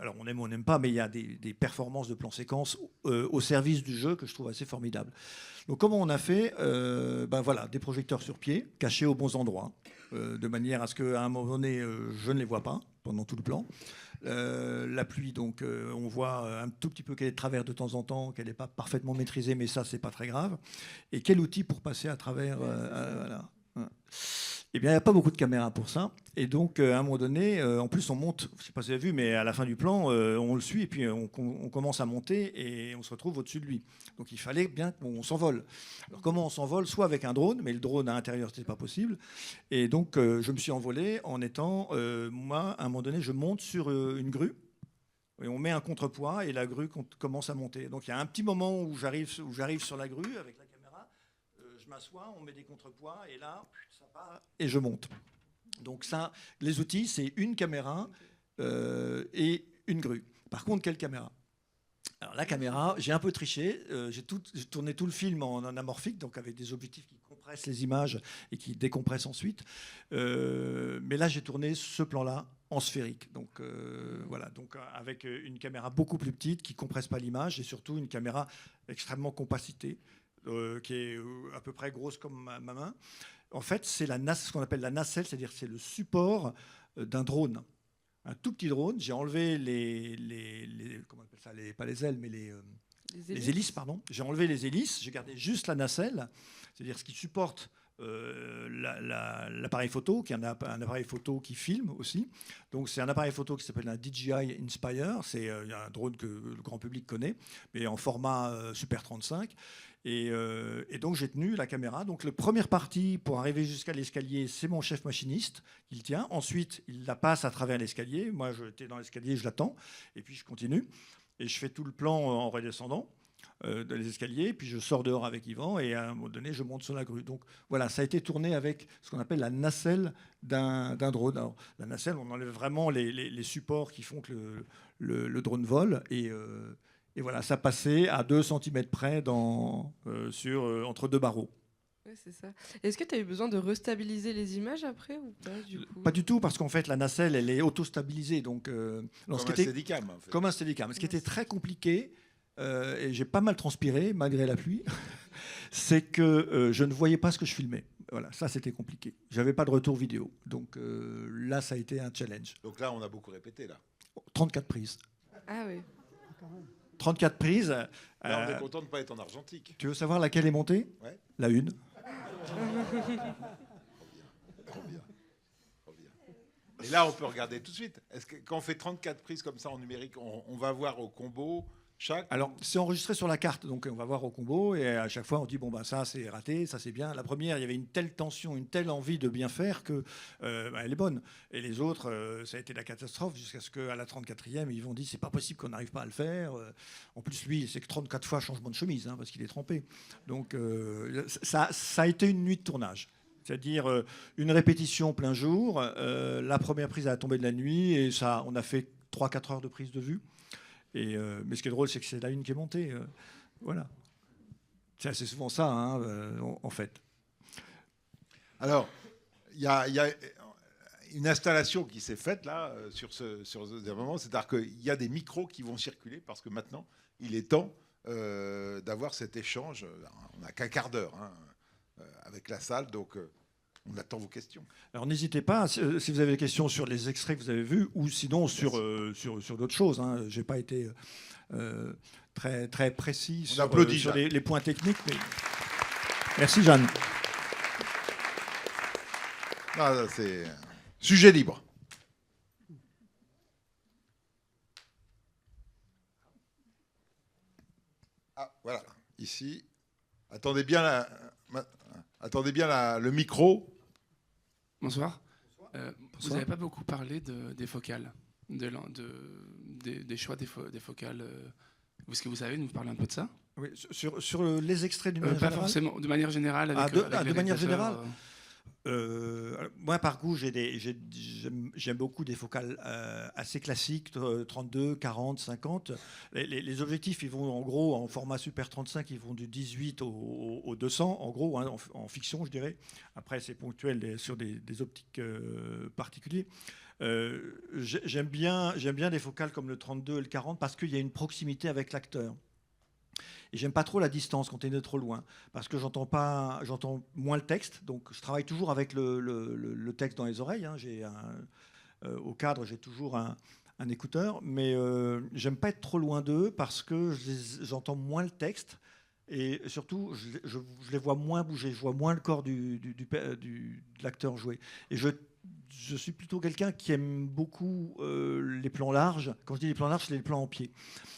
Alors on aime ou on n'aime pas, mais il y a des performances de plan séquence au service du jeu que je trouve assez formidables. Donc comment on a fait ? Voilà, des projecteurs sur pied, cachés aux bons endroits, de manière à ce qu'à un moment donné, je ne les vois pas pendant tout le plan. La pluie, donc, on voit un tout petit peu qu'elle est de travers de temps en temps, qu'elle n'est pas parfaitement maîtrisée, mais ça, c'est pas très grave. Et quel outil pour passer à travers voilà. Eh bien, il n'y a pas beaucoup de caméras pour ça. Et donc, à un moment donné, en plus, on monte, je ne sais pas si vous avez vu, mais à la fin du plan, on le suit et puis on commence à monter et on se retrouve au-dessus de lui. Donc, il fallait bien qu'on s'envole. Alors, comment on s'envole? Soit avec un drone, mais le drone à l'intérieur, ce n'était pas possible. Et donc, je me suis envolé en étant, moi, à un moment donné, je monte sur une grue. Et on met un contrepoids et la grue commence à monter. Donc, il y a un petit moment où j'arrive sur la grue avec la caméra. Je m'assois, on met des contrepoids et là, ça part et je monte. Donc ça, les outils, c'est une caméra et une grue. Par contre, quelle caméra? Alors la caméra, j'ai un peu triché. J'ai tourné tout le film en anamorphique, donc avec des objectifs qui compressent les images et qui décompressent ensuite. Mais là, j'ai tourné ce plan-là en sphérique. Donc voilà, donc avec une caméra beaucoup plus petite qui compresse pas l'image et surtout une caméra extrêmement compacitée. Qui est à peu près grosse comme ma main. En fait, c'est ce qu'on appelle la nacelle, c'est-à-dire c'est le support d'un drone. Un tout petit drone. J'ai enlevé comment on appelle ça, pas les ailes, mais les hélices, pardon. J'ai enlevé les hélices, j'ai gardé juste la nacelle, c'est-à-dire ce qui supporte l'appareil photo, qui est un appareil photo qui filme aussi. Donc c'est un appareil photo qui s'appelle un DJI Inspire. C'est un drone que le grand public connaît, mais en format Super 35. Et donc j'ai tenu la caméra. Donc la première partie pour arriver jusqu'à l'escalier, c'est mon chef machiniste qui le tient. Ensuite, il la passe à travers l'escalier. Moi, j'étais dans l'escalier, je l'attends. Et puis je continue. Et je fais tout le plan en redescendant les escaliers. Puis je sors dehors avec Yvan. Et à un moment donné, je monte sur la grue. Donc voilà, ça a été tourné avec ce qu'on appelle la nacelle d'un drone. Alors, la nacelle, on enlève vraiment les supports qui font que le drone vole. Et voilà, ça passait à 2 cm près entre deux barreaux. Ouais, c'est ça. Est-ce que tu as eu besoin de restabiliser les images après ou pas du coup? Pas du tout, parce qu'en fait, la nacelle, elle est auto-stabilisée. Donc, comme un Steadicam, en fait. Comme un Steadicam. Ce qui était très compliqué, et j'ai pas mal transpiré, malgré la pluie, c'est que je ne voyais pas ce que je filmais. Voilà, ça, c'était compliqué. J'avais pas de retour vidéo. Donc là, ça a été un challenge. Donc là, on a beaucoup répété, là. 34 prises. Ah oui. 34 prises. Là, on est content de ne pas être en argentique. Tu veux savoir laquelle est montée? Ouais. La une. Trop bien. Et là, on peut regarder tout de suite. Est-ce que quand on fait 34 prises comme ça en numérique, on va voir au combo chaque... Alors, c'est enregistré sur la carte, donc on va voir au combo, et à chaque fois, on dit, bon, ben, ça, c'est raté, ça, c'est bien. La première, il y avait une telle tension, une telle envie de bien faire que elle est bonne. Et les autres, ça a été la catastrophe, jusqu'à ce qu'à la 34e, ils vont dire, c'est pas possible qu'on n'arrive pas à le faire. En plus, lui, c'est que 34 fois changement de chemise, parce qu'il est trempé. Donc, ça a été une nuit de tournage. C'est-à-dire une répétition plein jour. La première prise a tombé de la nuit, et ça, on a fait 3-4 heures de prise de vue. Mais ce qui est drôle, c'est que c'est la une qui est montée. Voilà. C'est assez souvent ça, en fait. Alors, il y a une installation qui s'est faite là, sur ce moment. C'est-à-dire qu'il y a des micros qui vont circuler parce que maintenant, il est temps d'avoir cet échange. On n'a qu'un quart d'heure avec la salle, donc... on attend vos questions. Alors n'hésitez pas, si vous avez des questions sur les extraits que vous avez vus, ou sinon sur d'autres choses. Je n'ai pas été très, très précis sur les points techniques. Mais... Merci Jeanne. C'est sujet libre. Ah, voilà, ici. Attendez bien le micro. Bonsoir. Vous n'avez pas beaucoup parlé des focales, des choix des focales. Est-ce que vous savez nous parler un peu de ça? Oui, sur les extraits du manière pas générale. Forcément, de manière générale. Avec, de manière générale. Moi, par goût, j'aime beaucoup des focales assez classiques, 32, 40, 50. Les objectifs, ils vont en gros, en format Super 35, ils vont du 18 au 200, en gros, en fiction, je dirais. Après, c'est ponctuel sur des optiques particuliers. J'aime bien des focales comme le 32 et le 40 parce qu'il y a une proximité avec l'acteur. Et j'aime pas trop la distance quand on est trop loin, parce que j'entends moins le texte. Donc je travaille toujours avec le texte dans les oreilles. Au cadre, j'ai toujours un écouteur, mais j'aime pas être trop loin d'eux parce que j'entends moins le texte. Et surtout, je les vois moins bouger, je vois moins le corps de l'acteur jouer. Et je suis plutôt quelqu'un qui aime beaucoup les plans larges. Quand je dis les plans larges, c'est les plans en pied.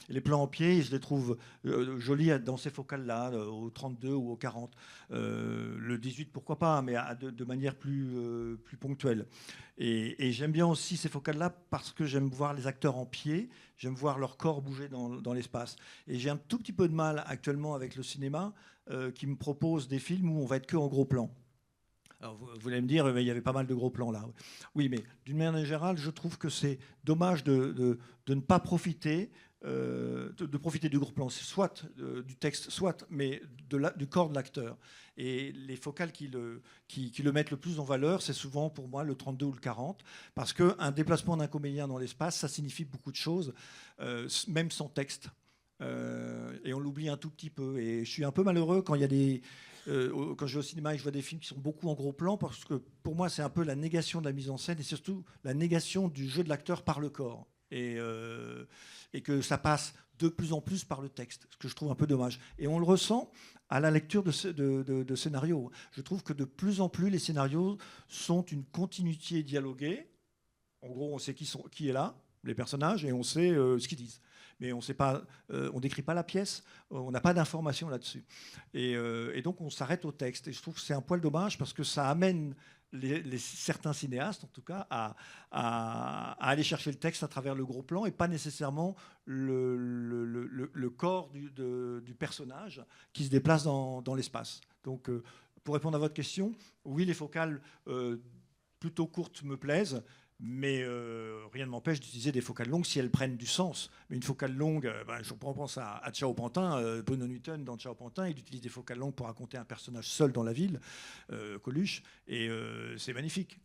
Et les plans en pied, je les trouve jolis dans ces focales-là, au 32 ou au 40. Le 18, pourquoi pas, mais de manière plus ponctuelle. Et j'aime bien aussi ces focales-là parce que j'aime voir les acteurs en pied, j'aime voir leur corps bouger dans l'espace. Et j'ai un tout petit peu de mal actuellement avec le cinéma qui me propose des films où on va être que en gros plan. Alors vous allez me dire, mais il y avait pas mal de gros plans là. Oui, mais d'une manière générale, je trouve que c'est dommage de ne pas profiter, de profiter du gros plan, soit du texte, soit, mais du corps de l'acteur. Et les focales qui le mettent le plus en valeur, c'est souvent pour moi le 32 ou le 40, parce qu'un déplacement d'un comédien dans l'espace, ça signifie beaucoup de choses, même sans texte. Et on l'oublie un tout petit peu. Et je suis un peu malheureux quand il y a des... quand je vais au cinéma et je vois des films qui sont beaucoup en gros plan, parce que pour moi, c'est un peu la négation de la mise en scène et surtout la négation du jeu de l'acteur par le corps. Et que ça passe de plus en plus par le texte, ce que je trouve un peu dommage. Et on le ressent à la lecture de scénarios. Je trouve que de plus en plus, les scénarios sont une continuité dialoguée. En gros, on sait qui est là, les personnages, et on sait ce qu'ils disent. Mais on ne décrit pas la pièce, on n'a pas d'informations là-dessus. Et donc on s'arrête au texte. Et je trouve que c'est un poil dommage parce que ça amène certains cinéastes, en tout cas, à aller chercher le texte à travers le gros plan et pas nécessairement le corps du personnage qui se déplace dans l'espace. Donc, pour répondre à votre question, oui, les focales plutôt courtes me plaisent. Mais rien ne m'empêche d'utiliser des focales longues si elles prennent du sens. Mais une focale longue, je pense à Ciao Pantin, Bruno Newton dans Ciao Pantin, il utilise des focales longues pour raconter un personnage seul dans la ville, Coluche, et c'est magnifique,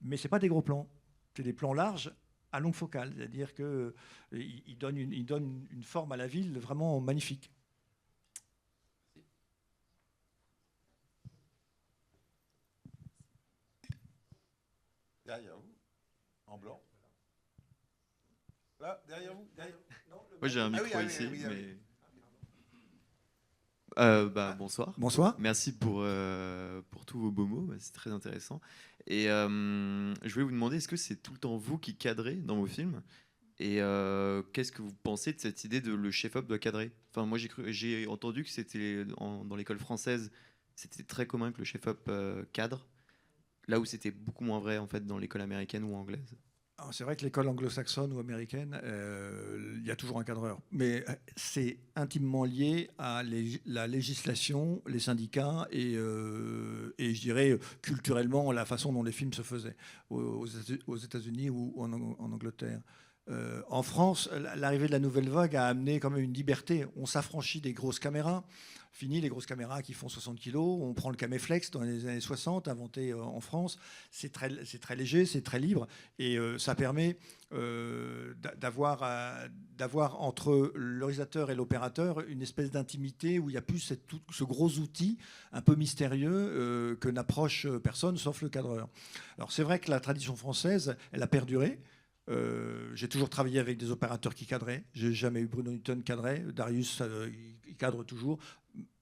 mais c'est pas des gros plans, c'est des plans larges à longue focale, c'est-à-dire qu'il donne une forme à la ville vraiment magnifique. Derrière vous. En blanc. Là, derrière vous. Moi, j'ai un micro ici. Bonsoir. Bonsoir. Merci pour tous vos beaux mots. C'est très intéressant. Et je voulais vous demander, est-ce que c'est tout le temps vous qui cadrez dans vos films? Et qu'est-ce que vous pensez de cette idée de le chef-op doit cadrer? Enfin, moi, j'ai entendu que c'était dans l'école française, c'était très commun que le chef-op cadre. Là où c'était beaucoup moins vrai en fait dans l'école américaine ou anglaise. C'est vrai que l'école anglo-saxonne ou américaine, il y a toujours un cadreur. Mais c'est intimement lié à la législation, les syndicats et je dirais culturellement la façon dont les films se faisaient aux États-Unis ou en Angleterre. En France, l'arrivée de la nouvelle vague a amené quand même une liberté. On s'affranchit des grosses caméras. Fini les grosses caméras qui font 60 kilos. On prend le Caméflex dans les années 60, inventé en France. C'est très léger, c'est très libre. Et ça permet d'avoir entre le réalisateur et l'opérateur une espèce d'intimité où il n'y a plus ce gros outil un peu mystérieux que n'approche personne sauf le cadreur. Alors c'est vrai que la tradition française, elle a perduré. J'ai toujours travaillé avec des opérateurs qui cadraient. J'ai jamais eu Bruno Newton cadré. Darius, il cadre toujours.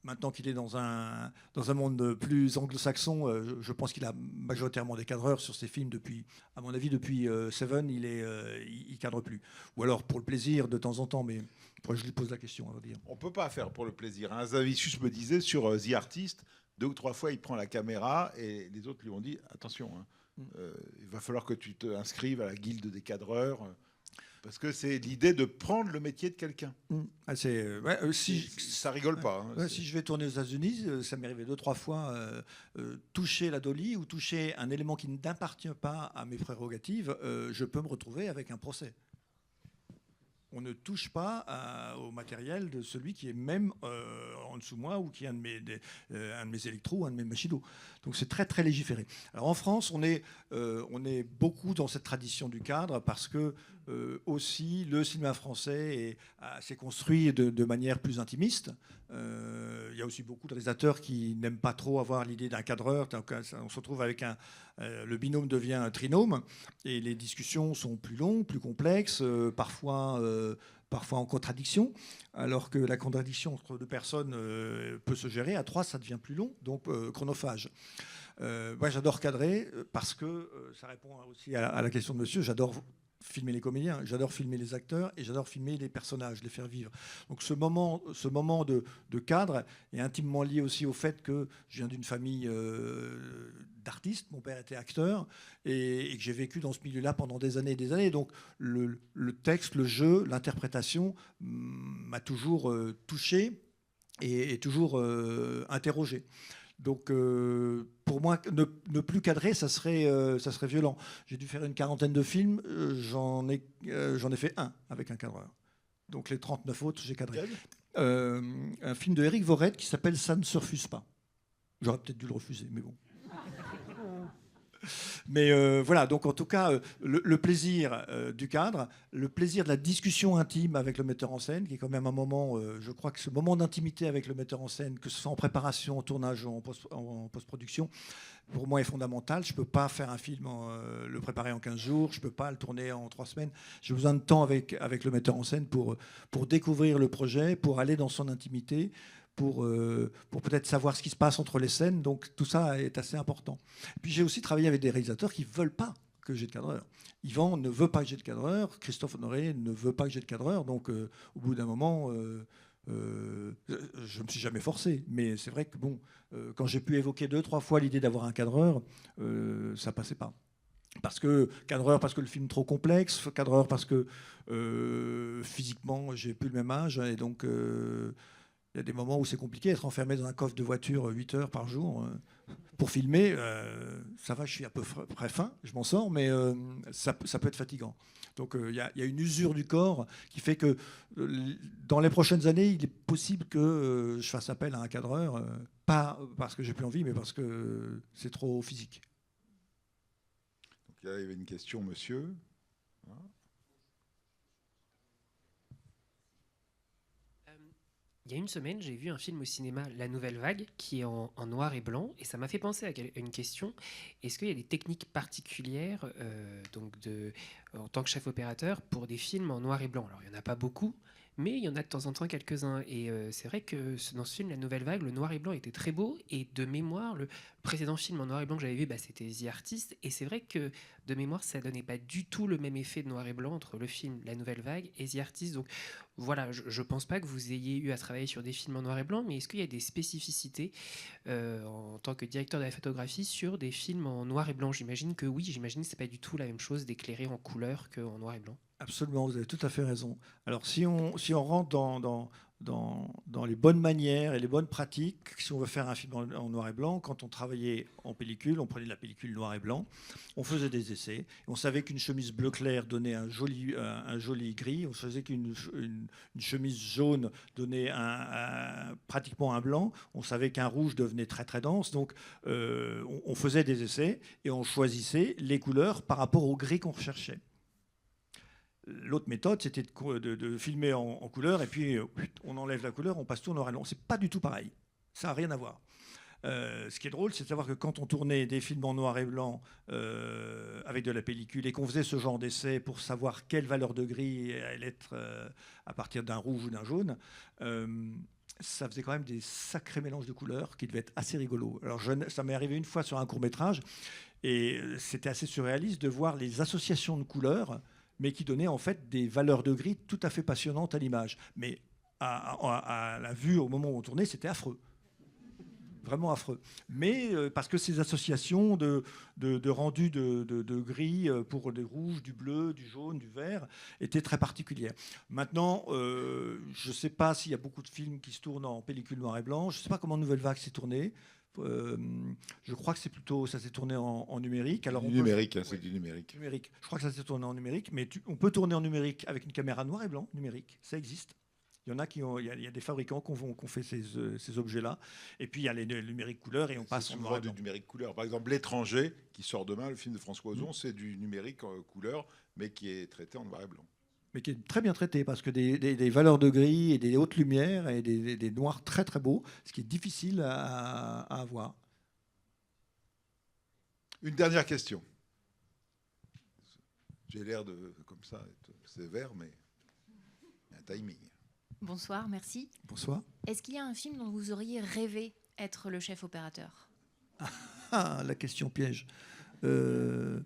Maintenant qu'il est dans un monde plus anglo-saxon, je pense qu'il a majoritairement des cadreurs sur ses films depuis, à mon avis, depuis Seven, il cadre plus. Ou alors pour le plaisir de temps en temps, mais je lui pose la question, on va dire. On peut pas faire pour le plaisir. Zavicius me disait sur The Artist, 2 ou 3 fois, il prend la caméra et les autres lui ont dit attention. Il va falloir que tu te inscrives à la guilde des cadreurs, parce que c'est l'idée de prendre le métier de quelqu'un. Ça rigole pas. Si je vais tourner aux États-Unis, ça m'est arrivé 2 ou 3 fois toucher la dolly ou toucher un élément qui n'appartient pas à mes prérogatives, je peux me retrouver avec un procès. On ne touche pas au matériel de celui qui est même en dessous de moi ou qui est un de mes électros, un de mes machinos. Donc c'est très très légiféré. Alors en France, on est beaucoup dans cette tradition du cadre parce que aussi le cinéma français s'est construit de manière plus intimiste. Il y a aussi beaucoup de réalisateurs qui n'aiment pas trop avoir l'idée d'un cadreur. Donc, on se retrouve avec le binôme devient un trinôme et les discussions sont plus longues, plus complexes, parfois en contradiction, alors que la contradiction entre deux personnes peut se gérer. À trois, ça devient plus long, donc chronophage. Moi, j'adore cadrer parce que ça répond aussi à la question de monsieur. J'adore filmer les comédiens, j'adore filmer les acteurs et j'adore filmer les personnages, les faire vivre. Donc ce moment de cadre est intimement lié aussi au fait que je viens d'une famille d'artistes. Mon père était acteur et que j'ai vécu dans ce milieu-là pendant des années et des années. Donc le texte, le jeu, l'interprétation m'a toujours touché et toujours interrogé. Donc, pour moi, ne plus cadrer, ça serait violent. J'ai dû faire une quarantaine de films, j'en ai fait un avec un cadreur. Donc, les 39 autres, j'ai cadré. Un film de Éric Voret qui s'appelle « Ça ne se refuse pas ». J'aurais peut-être dû le refuser, mais bon. Mais voilà, donc en tout cas, le plaisir du cadre, le plaisir de la discussion intime avec le metteur en scène, qui est quand même un moment, je crois que ce moment d'intimité avec le metteur en scène, que ce soit en préparation, en tournage ou en post-production, pour moi est fondamental. Je ne peux pas faire un film, le préparer en 15 jours, je ne peux pas le tourner en 3 semaines. J'ai besoin de temps avec le metteur en scène pour découvrir le projet, pour aller dans son intimité, pour peut-être savoir ce qui se passe entre les scènes. Donc tout ça est assez important. Et puis j'ai aussi travaillé avec des réalisateurs qui ne veulent pas que j'ai de cadreur. Yvan ne veut pas que j'ai de cadreur, Christophe Honoré ne veut pas que j'ai de cadreur. Donc au bout d'un moment, je ne me suis jamais forcé. Mais c'est vrai que bon, quand j'ai pu évoquer 2-3 fois l'idée d'avoir un cadreur, ça passait pas. Cadreur parce que le film est trop complexe, cadreur parce que physiquement j'ai plus le même âge et donc il y a des moments où c'est compliqué, être enfermé dans un coffre de voiture 8 heures par jour pour filmer. Ça va, je suis à peu près fin, je m'en sors, mais ça peut être fatigant. Donc il y a une usure du corps qui fait que dans les prochaines années, il est possible que je fasse appel à un cadreur, pas parce que j'ai plus envie, mais parce que c'est trop physique. Donc, là, il y avait une question, monsieur. Il y a une semaine, j'ai vu un film au cinéma, La Nouvelle Vague, qui est en noir et blanc, et ça m'a fait penser à une question. Est-ce qu'il y a des techniques particulières en tant que chef opérateur pour des films en noir et blanc? Alors, il n'y en a pas beaucoup, mais il y en a de temps en temps quelques-uns. Et c'est vrai que dans ce film, La Nouvelle Vague, le noir et blanc était très beau. Et de mémoire, le précédent film en noir et blanc que j'avais vu, c'était The Artist. Et c'est vrai que de mémoire, ça donnait pas du tout le même effet de noir et blanc entre le film La Nouvelle Vague et The Artist. Donc voilà, je pense pas que vous ayez eu à travailler sur des films en noir et blanc, mais est-ce qu'il y a des spécificités en tant que directeur de la photographie sur des films en noir et blanc? J'imagine que oui, j'imagine que c'est pas du tout la même chose d'éclairer en couleur qu'en noir et blanc. Absolument, vous avez tout à fait raison. Alors si on rentre dans les bonnes manières et les bonnes pratiques, si on veut faire un film en noir et blanc, quand on travaillait en pellicule, on prenait de la pellicule noir et blanc, on faisait des essais, on savait qu'une chemise bleu clair donnait un joli gris, on savait qu'une chemise jaune donnait pratiquement un blanc, on savait qu'un rouge devenait très très dense, donc on faisait des essais et on choisissait les couleurs par rapport au gris qu'on recherchait. L'autre méthode, c'était de filmer en couleur et puis on enlève la couleur, on passe tout en noir et blanc. C'est pas du tout pareil. Ça n'a rien à voir. Ce qui est drôle, c'est de savoir que quand on tournait des films en noir et blanc avec de la pellicule et qu'on faisait ce genre d'essai pour savoir quelle valeur de gris allait être à partir d'un rouge ou d'un jaune, ça faisait quand même des sacrés mélanges de couleurs qui devaient être assez rigolos. Alors ça m'est arrivé une fois sur un court-métrage et c'était assez surréaliste de voir les associations de couleurs, mais qui donnait en fait des valeurs de gris tout à fait passionnantes à l'image. Mais à la vue, au moment où on tournait, c'était affreux. Vraiment affreux. Mais parce que ces associations de rendu de gris pour des rouges, du bleu, du jaune, du vert, étaient très particulières. Maintenant, je ne sais pas s'il y a beaucoup de films qui se tournent en pellicule noir et blanc. Je ne sais pas comment Nouvelle Vague s'est tournée. Je crois que ça s'est tourné en numérique. Alors c'est du numérique. Je crois que ça s'est tourné en numérique, mais on peut tourner en numérique avec une caméra noir et blanc numérique. Ça existe. Il y en a il y a des fabricants qui ont fait ces objets-là. Et puis il y a les numériques couleurs et on passe en noir et du blanc. numérique couleur. Par exemple, L'étranger, qui sort demain, le film de François Ozon, c'est du numérique couleur, mais qui est traité en noir et blanc. Mais qui est très bien traité parce que des valeurs de gris et des hautes lumières et des noirs très très beaux, ce qui est difficile à avoir. Une dernière question. J'ai l'air de, comme ça, être sévère, mais il y a un timing. Bonsoir, merci. Bonsoir. Est-ce qu'il y a un film dont vous auriez rêvé être le chef opérateur? Ah, la question piège. Un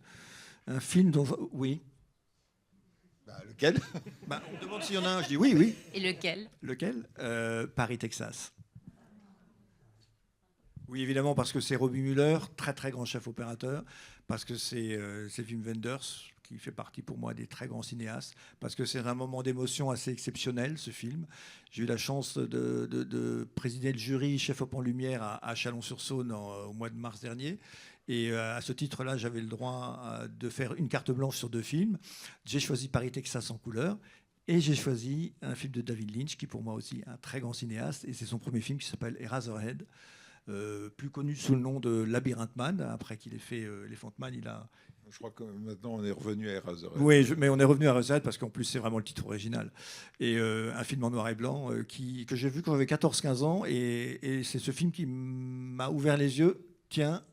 film dont... Oui. Lequel? On me demande s'il y en a un, je dis oui, oui. Et lequel? Lequel? Paris, Texas. Oui, évidemment, parce que c'est Robbie Muller, très très grand chef opérateur, parce que c'est Wim Wenders, qui fait partie pour moi des très grands cinéastes, parce que c'est un moment d'émotion assez exceptionnel, ce film. J'ai eu la chance de présider le jury Chef Op en Lumière à Chalon-sur-Saône au mois de mars dernier. Et à ce titre-là, j'avais le droit de faire une carte blanche sur 2 films. J'ai choisi Paris, Texas en couleur. Et j'ai choisi un film de David Lynch, qui pour moi aussi est un très grand cinéaste. Et c'est son premier film qui s'appelle Eraserhead, plus connu sous le nom de Labyrinth Man. Après qu'il ait fait Elephant Man, il a... Je crois que maintenant on est revenu à Eraserhead. Oui, mais on est revenu à Eraserhead parce qu'en plus c'est vraiment le titre original. Et un film en noir et blanc que j'ai vu quand j'avais 14-15 ans. Et c'est ce film qui m'a ouvert les yeux. Tiens,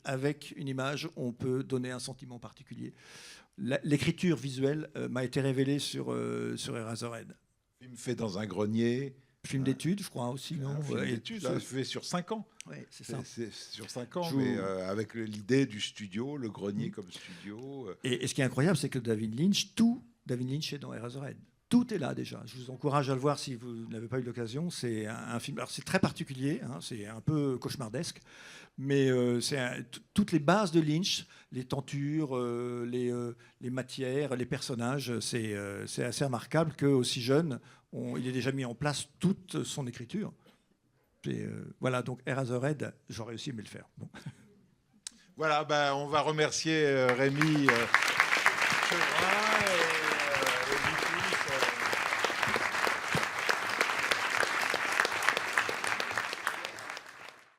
avec une image, on peut donner un sentiment particulier. L'écriture visuelle m'a été révélée sur Eraserhead. Film fait dans un grenier. Film d'études, je crois aussi, non? Un film d'études, fait sur 5 ans. Oui, c'est ça. C'est sur 5 ans, mais avec l'idée du studio, le grenier comme studio. Et ce qui est incroyable, c'est que David Lynch est dans Eraserhead. Tout est là déjà. Je vous encourage à le voir si vous n'avez pas eu l'occasion. C'est un film. Alors c'est très particulier, hein, c'est un peu cauchemardesque, mais toutes les bases de Lynch, les tentures, les matières, les personnages, c'est assez remarquable qu'aussi jeune, il ait déjà mis en place toute son écriture. Voilà, donc Eraserhead, j'aurais aussi aimé le faire. Bon. Voilà, on va remercier Rémi Chevrin